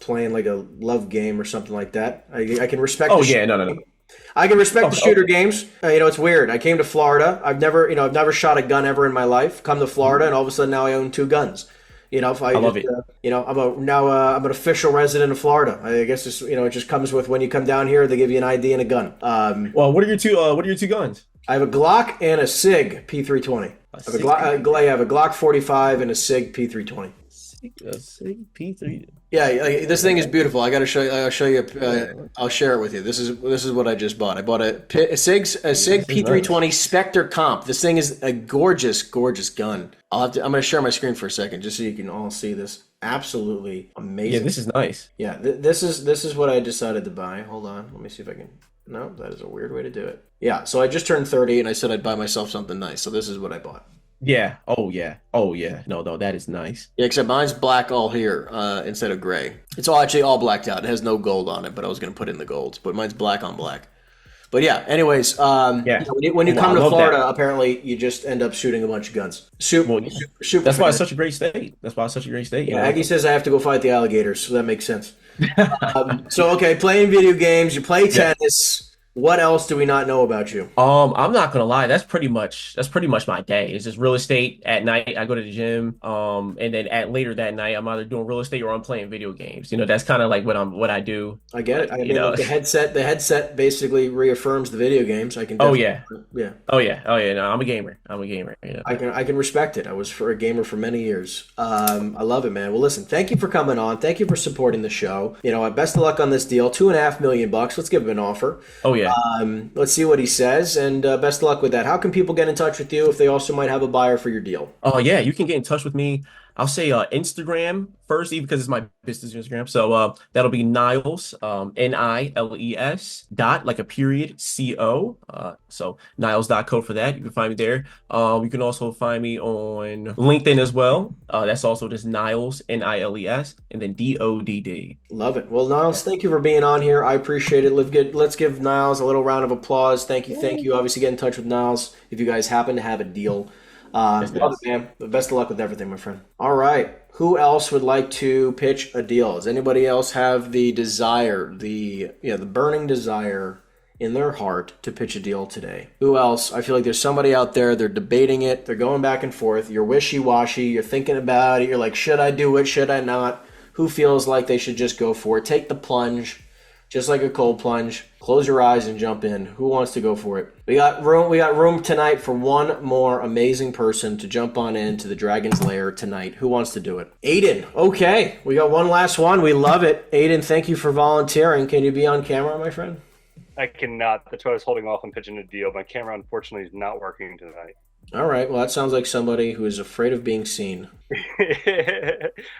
Speaker 1: playing like a love game or something like that. I can respect.
Speaker 4: Oh yeah. No.
Speaker 1: I can respect the shooter games. It's weird. I came to Florida. I've never shot a gun ever in my life. Come to Florida, and all of a sudden now I own 2 guns. You know, if
Speaker 4: I love it.
Speaker 1: I'm an official resident of Florida. I guess it's, it just comes with when you come down here, they give you an ID and a gun.
Speaker 4: Well, what are your two guns?
Speaker 1: I have a Glock and a SIG P320.
Speaker 4: A
Speaker 1: I have a
Speaker 4: SIG
Speaker 1: Glock, I have a Glock 45 and a SIG P320.
Speaker 4: SIG P3.
Speaker 1: Yeah, this thing is beautiful. I got to show you. I'll show you. I'll share it with you. This is what I just bought. I bought a SIG P320 nice. Spectre Comp. This thing is a gorgeous, gorgeous gun. I'm going to share my screen for a second just so you can all see this. Absolutely amazing.
Speaker 4: Yeah, this is nice.
Speaker 1: Yeah, this is what I decided to buy. Hold on, let me see if I can. No, that is a weird way to do it. Yeah, so I just turned 30 and I said I'd buy myself something nice. So this is what I bought.
Speaker 4: Yeah. Oh yeah. Oh yeah. No, that is nice.
Speaker 1: Yeah, except mine's black all here instead of gray. It's actually all blacked out. It has no gold on it, but I was going to put in the golds. But mine's black on black. But yeah, anyways, when you come to Florida, apparently you just end up shooting a bunch of guns.
Speaker 4: That's why it's such a great state.
Speaker 1: Yeah, Aggie says I have to go fight the alligators, so that makes sense. Okay, playing video games, you play tennis. What else do we not know about you?
Speaker 4: I'm not gonna lie, that's pretty much my day. It's just real estate at night. I go to the gym, and then later that night I'm either doing real estate or I'm playing video games. That's kind of like what I do.
Speaker 1: I get it. The headset basically reaffirms the video games. I can.
Speaker 4: Oh yeah.
Speaker 1: Yeah.
Speaker 4: Oh yeah. No, I'm a gamer.
Speaker 1: I can respect it. I was a gamer for many years. I love it, man. Well, listen, thank you for coming on. Thank you for supporting the show. Best of luck on this deal. $2.5 million. Let's give him an offer.
Speaker 4: Oh yeah.
Speaker 1: Let's see what he says, and best of luck with that. How can people get in touch with you if they also might have a buyer for your deal?
Speaker 4: Oh yeah, you can get in touch with me. I'll say Instagram first, even because it's my business Instagram. So that'll be Niles, Niles dot like a period CO. So Niles.co for that. You can find me there. You can also find me on LinkedIn as well. That's also just Niles, Niles, and then DODD.
Speaker 1: Love it. Well, Niles, thank you for being on here. I appreciate it. Let's give Niles a little round of applause. Thank you. Obviously, get in touch with Niles if you guys happen to have a deal. Love it, man. Best of luck with everything, my friend. All right. Who else would like to pitch a deal? Does anybody else have the desire, the burning desire in their heart to pitch a deal today? Who else? I feel like there's somebody out there. They're debating it. They're going back and forth. You're wishy-washy. You're thinking about it. You're like, should I do it? Should I not? Who feels like they should just go for it? Take the plunge. Just like a cold plunge, close your eyes and jump in. Who wants to go for it? We got room tonight for one more amazing person to jump on into the Dragon's Lair tonight. Who wants to do it? Aiden. Okay, we got one last one. We love it. Aiden, thank you for volunteering. Can you be on camera, my friend?
Speaker 5: I cannot. That's why I was holding off on pitching a deal. My camera, unfortunately, is not working tonight.
Speaker 1: All right. Well, that sounds like somebody who is afraid of being seen.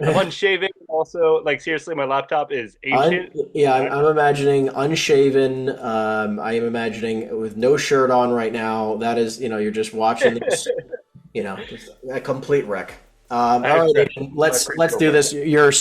Speaker 5: I'm unshaven. Also, seriously, my laptop is ancient.
Speaker 1: I'm imagining unshaven. I am imagining with no shirt on right now. That is, you're just watching this, just a complete wreck. All right, Aiden, let's do this. Your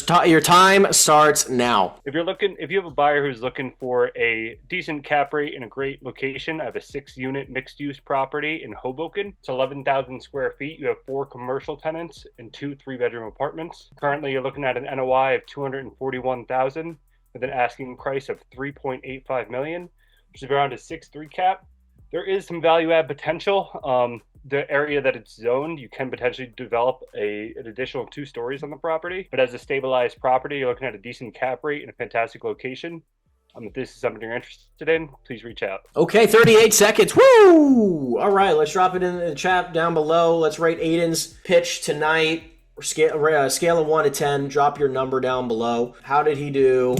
Speaker 1: time starts now.
Speaker 5: If you have a buyer who's looking for a decent cap rate in a great location, I have a 6-unit mixed-use property in Hoboken. It's 11,000 square feet. You have 4 commercial tenants and 2 3-bedroom apartments. Currently, you're looking at an NOI of $241,000 with an asking price of $3.85 million, which is around a 6.3 cap. There is some value add potential. The area that it's zoned, you can potentially develop an additional 2 stories on the property. But as a stabilized property, you're looking at a decent cap rate in a fantastic location. If this is something you're interested in, please reach out.
Speaker 1: Okay, 38 seconds. Woo! All right, let's drop it in the chat down below. Let's rate Aiden's pitch tonight. Scale of 1 to 10. Drop your number down below. How did he do?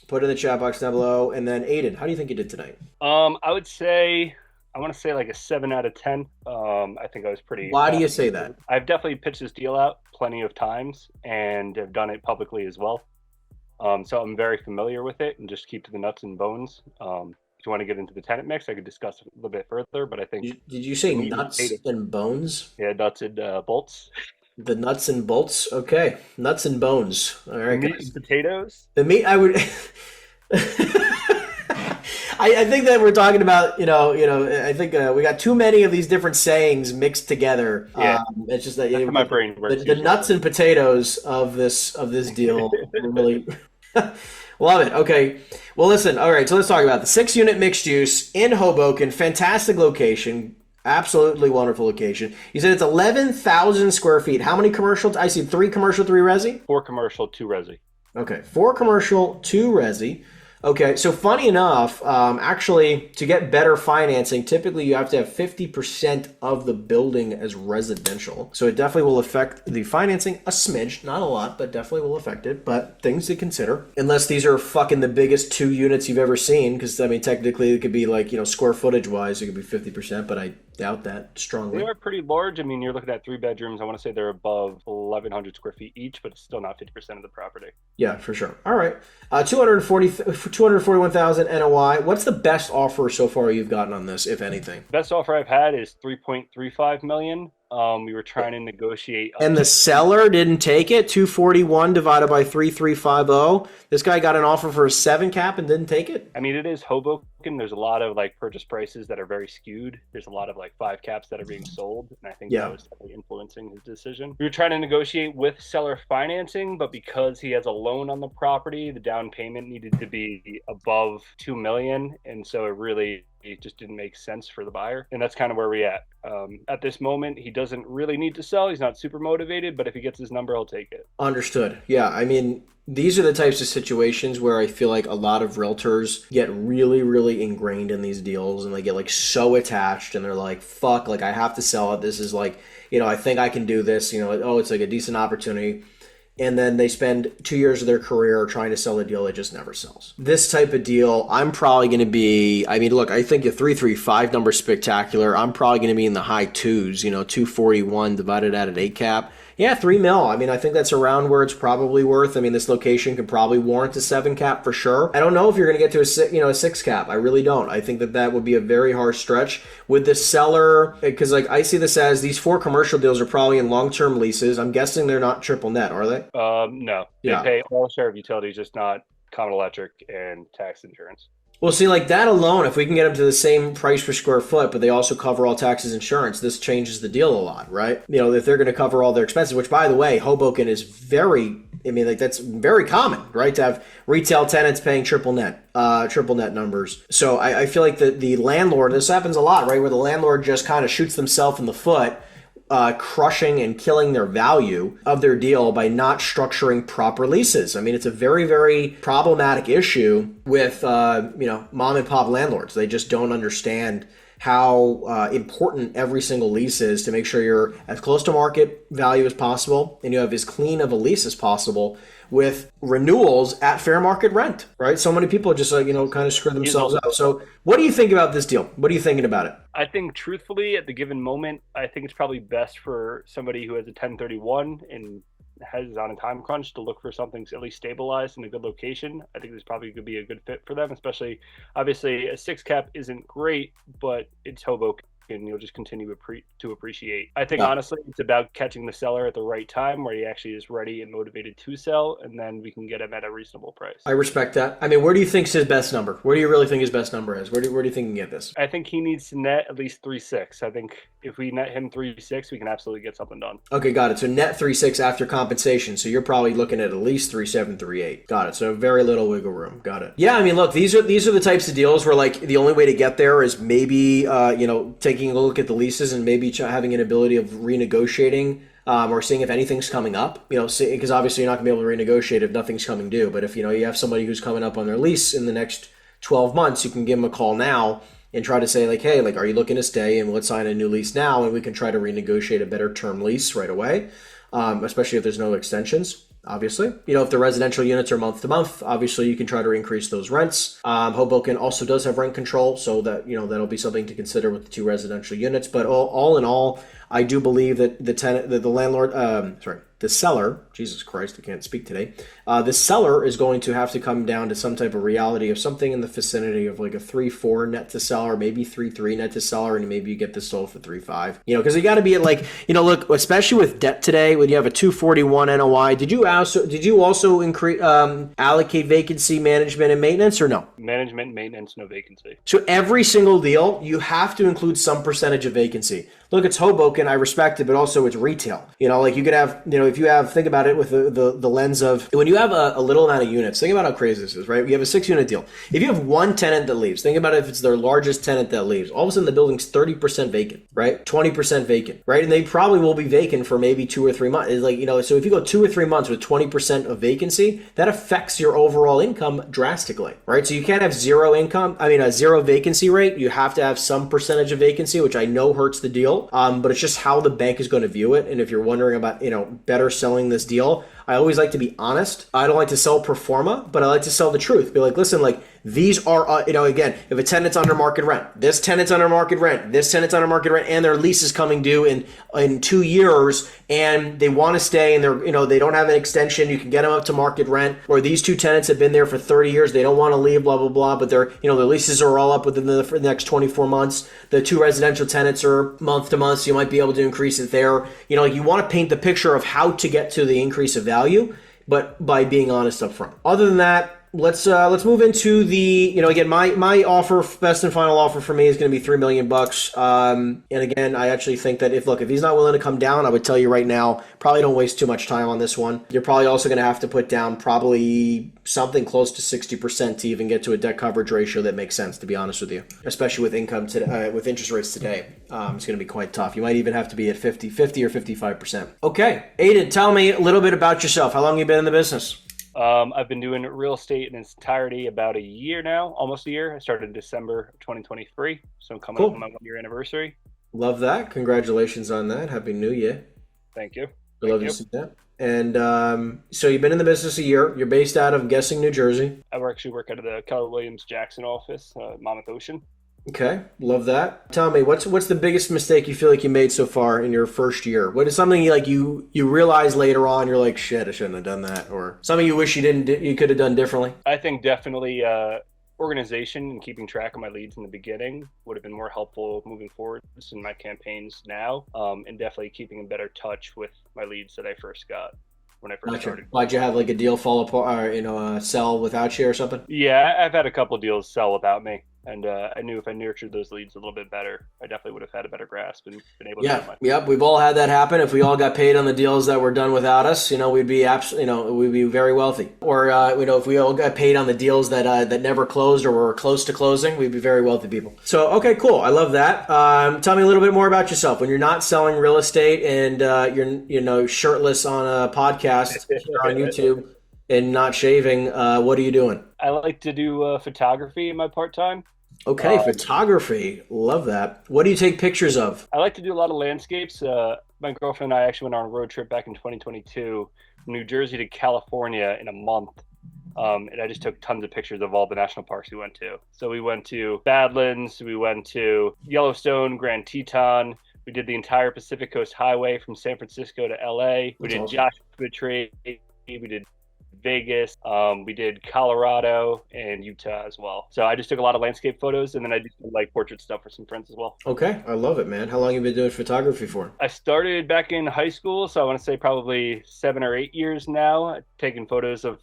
Speaker 1: Put it in the chat box down below. And then Aiden, how do you think you did tonight?
Speaker 5: I want to say like a 7 out of 10. I think I was pretty.
Speaker 1: Why do you say that?
Speaker 5: I've definitely pitched this deal out plenty of times and have done it publicly as well. So I'm very familiar with it and just keep to the nuts and bones. If you want to get into the tenant mix, I could discuss it a little bit further, but I think.
Speaker 1: Did you say nuts and bones?
Speaker 5: Yeah, nuts and bolts.
Speaker 1: The nuts and bolts? Okay. Nuts and bones. All right,
Speaker 5: meat and potatoes?
Speaker 1: The meat, I would. I think that we're talking about, I think we got too many of these different sayings mixed together.
Speaker 5: Yeah.
Speaker 1: It's just that
Speaker 5: my brain works.
Speaker 1: The nuts and potatoes of this deal really love it. Okay. Well, listen. All right. So let's talk about the 6-unit mixed use in Hoboken. Fantastic location. Absolutely wonderful location. You said it's 11,000 square feet. How many commercial? I see 3 commercial, 3 resi?
Speaker 5: 4 commercial, 2 resi.
Speaker 1: Okay, 4 commercial, 2 resi. Okay, so funny enough, actually, to get better financing, typically you have to have 50% of the building as residential. So it definitely will affect the financing a smidge, not a lot, but definitely will affect it. But things to consider. Unless these are fucking the biggest 2 units you've ever seen, because, I mean, technically it could be like, square footage wise, it could be 50%, but I doubt that strongly.
Speaker 5: They are pretty large. I mean, you're looking at 3 bedrooms. I want to say they're above 1,100 square feet each, but it's still not 50% of the property.
Speaker 1: Yeah, for sure. All right. 241,000 NOI. What's the best offer so far you've gotten on this, if anything?
Speaker 5: Best offer I've had is 3.35 million. We were trying to negotiate.
Speaker 1: And the seller didn't take it? 241 divided by 3,350. This guy got an offer for a 7 cap and didn't take it?
Speaker 5: I mean, it is Hoboken. There's a lot of like purchase prices that are very skewed. There's a lot of like 5 caps that are being sold. And I think that was definitely influencing his decision. We were trying to negotiate with seller financing, but because he has a loan on the property, the down payment needed to be above 2 million. And so it just didn't make sense for the buyer. And that's kind of where we're at. At this moment, he doesn't really need to sell. He's not super motivated, but if he gets his number, he'll take it.
Speaker 1: Understood. Yeah, I mean, these are the types of situations where I feel like a lot of realtors get really, really ingrained in these deals and they get like so attached and they're like, fuck, like I have to sell it. This is like, I think I can do this, it's like a decent opportunity. And then they spend 2 years of their career trying to sell a deal that just never sells. This type of deal, I'm probably going to be, I think the 335 number is spectacular. I'm probably going to be in the high 2s, 241 divided at an 8 cap. Yeah, 3 mil. I think that's around where it's probably worth. This location could probably warrant a 7 cap for sure. I don't know if you're going to get to a 6 cap. I really don't. I think that would be a very harsh stretch with the seller, because like I see this as these 4 commercial deals are probably in long-term leases. I'm guessing they're not triple net, are they?
Speaker 5: No.
Speaker 1: Yeah.
Speaker 5: They pay all share of utilities, just not common electric and tax insurance.
Speaker 1: Well, see, like that alone, if we can get them to the same price per square foot, but they also cover all taxes and insurance, this changes the deal a lot, right? If they're going to cover all their expenses, which, by the way, Hoboken is that's very common, right? To have retail tenants paying triple net numbers. So I feel like the landlord, this happens a lot, right? Where the landlord just kind of shoots themselves in the foot, crushing and killing their value of their deal by not structuring proper leases. It's a very, very problematic issue with, mom and pop landlords. They just don't understand how important every single lease is to make sure you're as close to market value as possible and you have as clean of a lease as possible with renewals at fair market rent, right? So many people just kind of screw themselves up. So what do you think about this deal? What are you thinking about it?
Speaker 5: I think truthfully, at the given moment, I think it's probably best for somebody who has a 1031 and has on a time crunch to look for something at least stabilized in a good location. I think this probably could be a good fit for them, especially obviously a 6 cap isn't great, but it's Hoboken. And you'll just continue to appreciate. I think honestly, it's about catching the seller at the right time where he actually is ready and motivated to sell, and then we can get him at a reasonable price.
Speaker 1: I respect that. Where do you think his best number? Where do you really think his best number is? Where do you think he can get this?
Speaker 5: I think he needs to net at least 3.6. I think if we net him 3.6, we can absolutely get something done. Okay,
Speaker 1: got it. So net 3.6 after compensation. So you're probably looking at least 3.7, 3.8. Got it. So very little wiggle room. Got it. Yeah, look, these are the types of deals where like the only way to get there is maybe taking a look at the leases and maybe having an ability of renegotiating or seeing if anything's coming up, because obviously you're not gonna be able to renegotiate if nothing's coming due. But if you have somebody who's coming up on their lease in the next 12 months, you can give them a call now and try to say like, hey, like, are you looking to stay? And let's sign a new lease now, and we can try to renegotiate a better term lease right away, especially if there's no extensions. Obviously, if the residential units are month to month, obviously you can try to increase those rents. Hoboken also does have rent control, so that that'll be something to consider with the 2 residential units. But all in all, I do believe that the seller, Jesus Christ, I can't speak today. The seller is going to have to come down to some type of reality of something in the vicinity of like a 3.4 net to seller, maybe 3.3 net to seller, and maybe you get this sold for 3.5. Because you got to be at like, look, especially with debt today, when you have a 241 NOI, did you also increase allocate vacancy management and maintenance or no?
Speaker 5: Management, maintenance, no vacancy.
Speaker 1: So every single deal, you have to include some percentage of vacancy. look, it's Hoboken, I respect it, but also it's retail. Like you could have, if you have, think about it with the lens of when you have a little amount of units, think about how crazy this is, right? You have a 6-unit deal. If you have one tenant that leaves, think about it if it's their largest tenant that leaves, all of a sudden the building's 30% vacant, right? 20% vacant, right? And they probably will be vacant for maybe 2 or 3 months. It's like, so if you go 2 or 3 months with 20% of vacancy, that affects your overall income drastically, right? So you can't have a zero vacancy rate. You have to have some percentage of vacancy, which I know hurts the deal. But it's just how the bank is going to view it. And if you're wondering about, better selling this deal, I always like to be honest. I don't like to sell pro forma, but I like to sell the truth. Be like, listen, like these are, again, if a tenant's under market rent, this tenant's under market rent, this tenant's under market rent, and their lease is coming due in 2 years, and they want to stay, and they're, they don't have an extension, you can get them up to market rent, or these 2 tenants have been there for 30 years, they don't want to leave, blah, blah, blah, but their leases are all up within the next 24 months. The 2 residential tenants are month to month, so you might be able to increase it there. You want to paint the picture of how to get to the increase of value, but by being honest up front. Other than that, let's move into the, again, my offer, best and final offer for me is going to be $3 million. And again, I actually think that if he's not willing to come down, I would tell you right now, probably don't waste too much time on this one. You're probably also going to have to put down probably something close to 60% to even get to a debt coverage ratio that makes sense, to be honest with you, especially with income today, with interest rates today. It's going to be quite tough. You might even have to be at 50 or 55%. Okay. Aiden, tell me a little bit about yourself. How long have you been in the business?
Speaker 5: I've been doing real estate in its entirety about a year now, almost a year. I started in December of 2023, so I'm coming up on my 1-year anniversary.
Speaker 1: Love that. Congratulations on that. Happy New Year.
Speaker 5: Thank you.
Speaker 1: I love to see that. And so you've been in the business a year. You're based out of, I'm guessing, New Jersey.
Speaker 5: I actually work out of the Keller Williams Jackson office, Monmouth Ocean.
Speaker 1: Okay, love that. Tell me, what's the biggest mistake you feel like you made so far in your first year? What is something you realize later on, you're like, shit, I shouldn't have done that, or something you wish you could have done differently?
Speaker 5: I think definitely organization and keeping track of my leads in the beginning would have been more helpful moving forward in my campaigns now, and definitely keeping in better touch with my leads that I first got when I first started.
Speaker 1: Why'd you have like a deal fall apart, or sell without you or something?
Speaker 5: Yeah, I've had a couple deals sell without me. And I knew if I nurtured those leads a little bit better, I definitely would have had a better grasp and been able to do my.
Speaker 1: Yep, we've all had that happen. If we all got paid on the deals that were done without us, we'd be we'd be very wealthy. Or if we all got paid on the deals that never closed or were close to closing, we'd be very wealthy people. So okay, cool. I love that. Tell me a little bit more about yourself. When you're not selling real estate and you're shirtless on a podcast on YouTube and not shaving, what are you doing?
Speaker 5: I like to do photography in my part-time.
Speaker 1: Okay, photography. Love that. What do you take pictures of?
Speaker 5: I like to do a lot of landscapes. My girlfriend and I actually went on a road trip back in 2022 from New Jersey to California in a month. And I just took tons of pictures of all the national parks we went to. So we went to Badlands, we went to Yellowstone, Grand Teton. We did the entire Pacific Coast Highway from San Francisco to LA. We did Joshua Tree. We did Vegas, we did Colorado and Utah as well. So I just took a lot of landscape photos, and then I did some portrait stuff for some friends as well. Okay, I love it, man. How long have you been doing photography for? I started back in high school, so I want to say probably 7 or 8 years now, taking photos of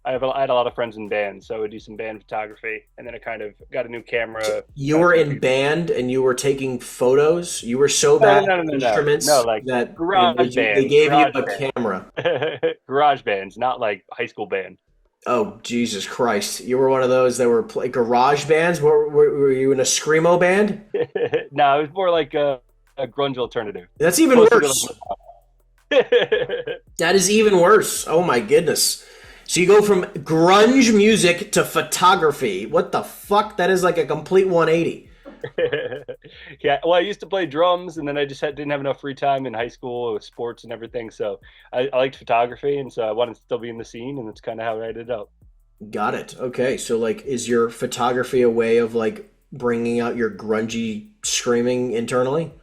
Speaker 5: I had a lot of friends in bands, so I would do some band photography, and then I kind of got a new camera. You were in band and you were taking photos? You were so bad at instruments that garage bands, they gave you a camera. Garage bands, not like high school band. Oh, Jesus Christ. You were one of those that were garage bands? Were you in a screamo band? No, it was more like a grunge alternative. That's even worse. That is even worse. Oh my goodness. So you go from grunge music to photography. What the fuck? That is like a complete 180. Yeah, well, I used to play drums, and then I just didn't have enough free time in high school with sports and everything. So I liked photography, and so I wanted to still be in the scene, and that's kind of how I ended up. Got it. Okay, so is your photography a way of bringing out your grungy screaming internally?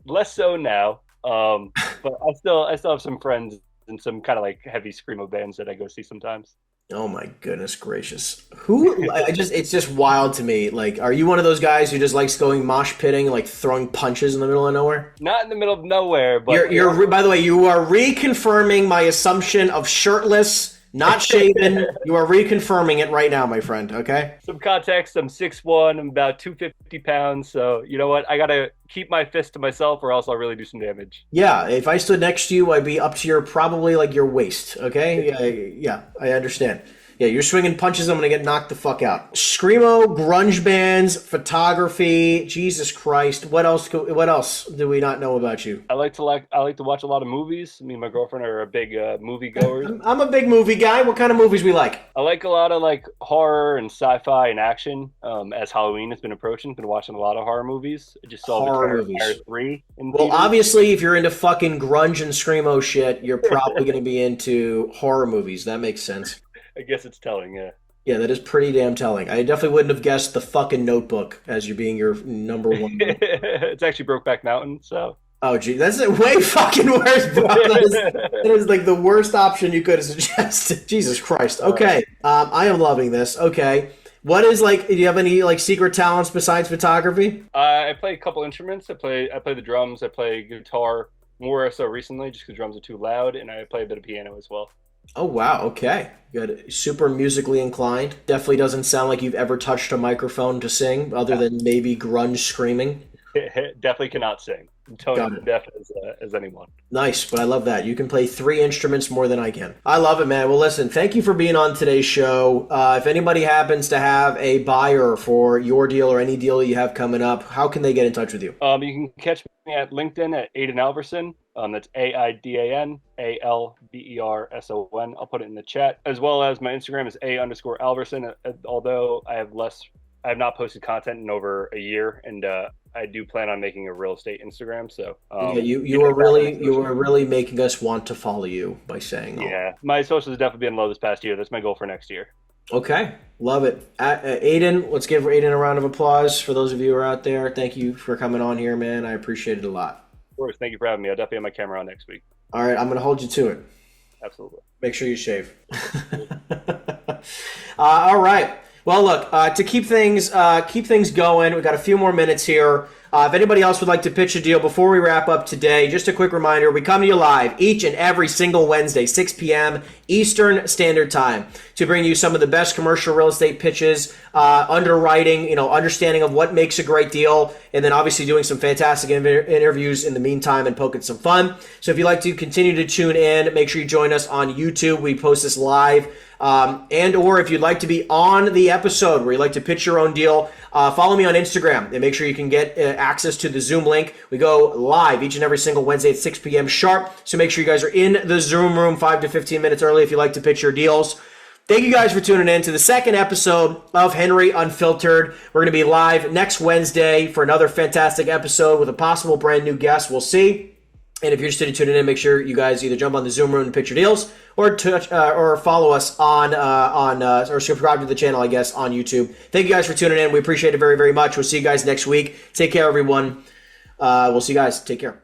Speaker 5: Less so now, but I still have some friends and some kind of heavy screamo bands that I go see sometimes. Oh my goodness gracious. It's just wild to me. Are you one of those guys who just likes going mosh pitting and throwing punches in the middle of nowhere? Not in the middle of nowhere, but you're by the way, you are reconfirming my assumption of shirtless
Speaker 1: not shaven. You are reconfirming it right now, my friend. Okay.
Speaker 5: Some context, I'm 6'1", I'm about 250 pounds. So, you know what? I got to keep my fist to myself or else I'll really do some damage.
Speaker 1: Yeah, if I stood next to you, I'd be up to probably like your waist. Okay. Yeah, I understand. Yeah, you're swinging punches, I'm going to get knocked the fuck out. Screamo, grunge bands, photography, Jesus Christ. What else do we not know about you?
Speaker 5: I like to watch a lot of movies. Me and my girlfriend are a big movie goers.
Speaker 1: I'm a big movie guy. What kind of movies we like?
Speaker 5: I like a lot of like horror and sci-fi and action. As Halloween has been approaching, been watching a lot of horror movies. I just saw
Speaker 1: Horror
Speaker 5: the
Speaker 1: movies.
Speaker 5: 3 in
Speaker 1: Well,
Speaker 5: theaters.
Speaker 1: obviously, if you're into fucking grunge and screamo shit, you're probably going to be into horror movies. That makes sense.
Speaker 5: I guess it's telling, yeah.
Speaker 1: Yeah, that is pretty damn telling. I definitely wouldn't have guessed The fucking Notebook as you being your number one.
Speaker 5: It's actually Brokeback Mountain, so.
Speaker 1: Oh, gee, that's way fucking worse, bro. That is like the worst option you could have suggested. Jesus Christ. Okay, I am loving this. Okay. What is like? Do you have any like secret talents besides photography?
Speaker 5: I play a couple instruments. I play the drums. I play guitar more so recently, just because drums are too loud, and I play a bit of piano as well.
Speaker 1: Oh wow, okay. Good. Super musically inclined. Definitely doesn't sound like you've ever touched a microphone to sing, other than maybe grunge screaming.
Speaker 5: Definitely cannot sing. Tone
Speaker 1: Got it.
Speaker 5: deaf as anyone.
Speaker 1: Nice, but I love that. You can play 3 instruments more than I can. I love it, man. Well, listen, thank you for being on today's show. If anybody happens to have a buyer for your deal or any deal you have coming up, how can they get in touch with you?
Speaker 5: You can catch me at LinkedIn at Aiden Alverson. That's AIDAN ALBERSON. I'll put it in the chat, as well as my Instagram is A_Alverson. Although I have not posted content in over a year, and I do plan on making a real estate Instagram. So
Speaker 1: Yeah, you were really making us want to follow you by saying all.
Speaker 5: Yeah, my socials have definitely been low this past year. That's my goal for next year.
Speaker 1: Okay, love it. Aiden, let's give Aiden a round of applause for those of you who are out there. Thank you for coming on here, man. I appreciate it a lot.
Speaker 5: Of course, thank you for having me. I'll definitely have my camera on next week.
Speaker 1: All right, I'm going to hold you to it.
Speaker 5: Absolutely.
Speaker 1: Make sure you shave. All right. Well, look, to keep things going, we've got a few more minutes here. If anybody else would like to pitch a deal before we wrap up today, just a quick reminder, we come to you live each and every single Wednesday, 6 p.m. Eastern Standard Time, to bring you some of the best commercial real estate pitches, underwriting, understanding of what makes a great deal, and then obviously doing some fantastic interviews in the meantime and poking some fun. So if you'd like to continue to tune in, make sure you join us on YouTube. We post this live. And or if you'd like to be on the episode where you'd like to pitch your own deal, follow me on Instagram and make sure you can get access to the Zoom link. We go live each and every single Wednesday at 6 p.m. sharp. So make sure you guys are in the Zoom room 5 to 15 minutes early if you'd like to pitch your deals. Thank you guys for tuning in to the second episode of Henry Unfiltered. We're going to be live next Wednesday for another fantastic episode with a possible brand new guest. We'll see. And if you're interested in tuning in, make sure you guys either jump on the Zoom room and pitch your deals, or follow us or subscribe to the channel, I guess, on YouTube. Thank you guys for tuning in. We appreciate it very, very much. We'll see you guys next week. Take care, everyone. We'll see you guys. Take care.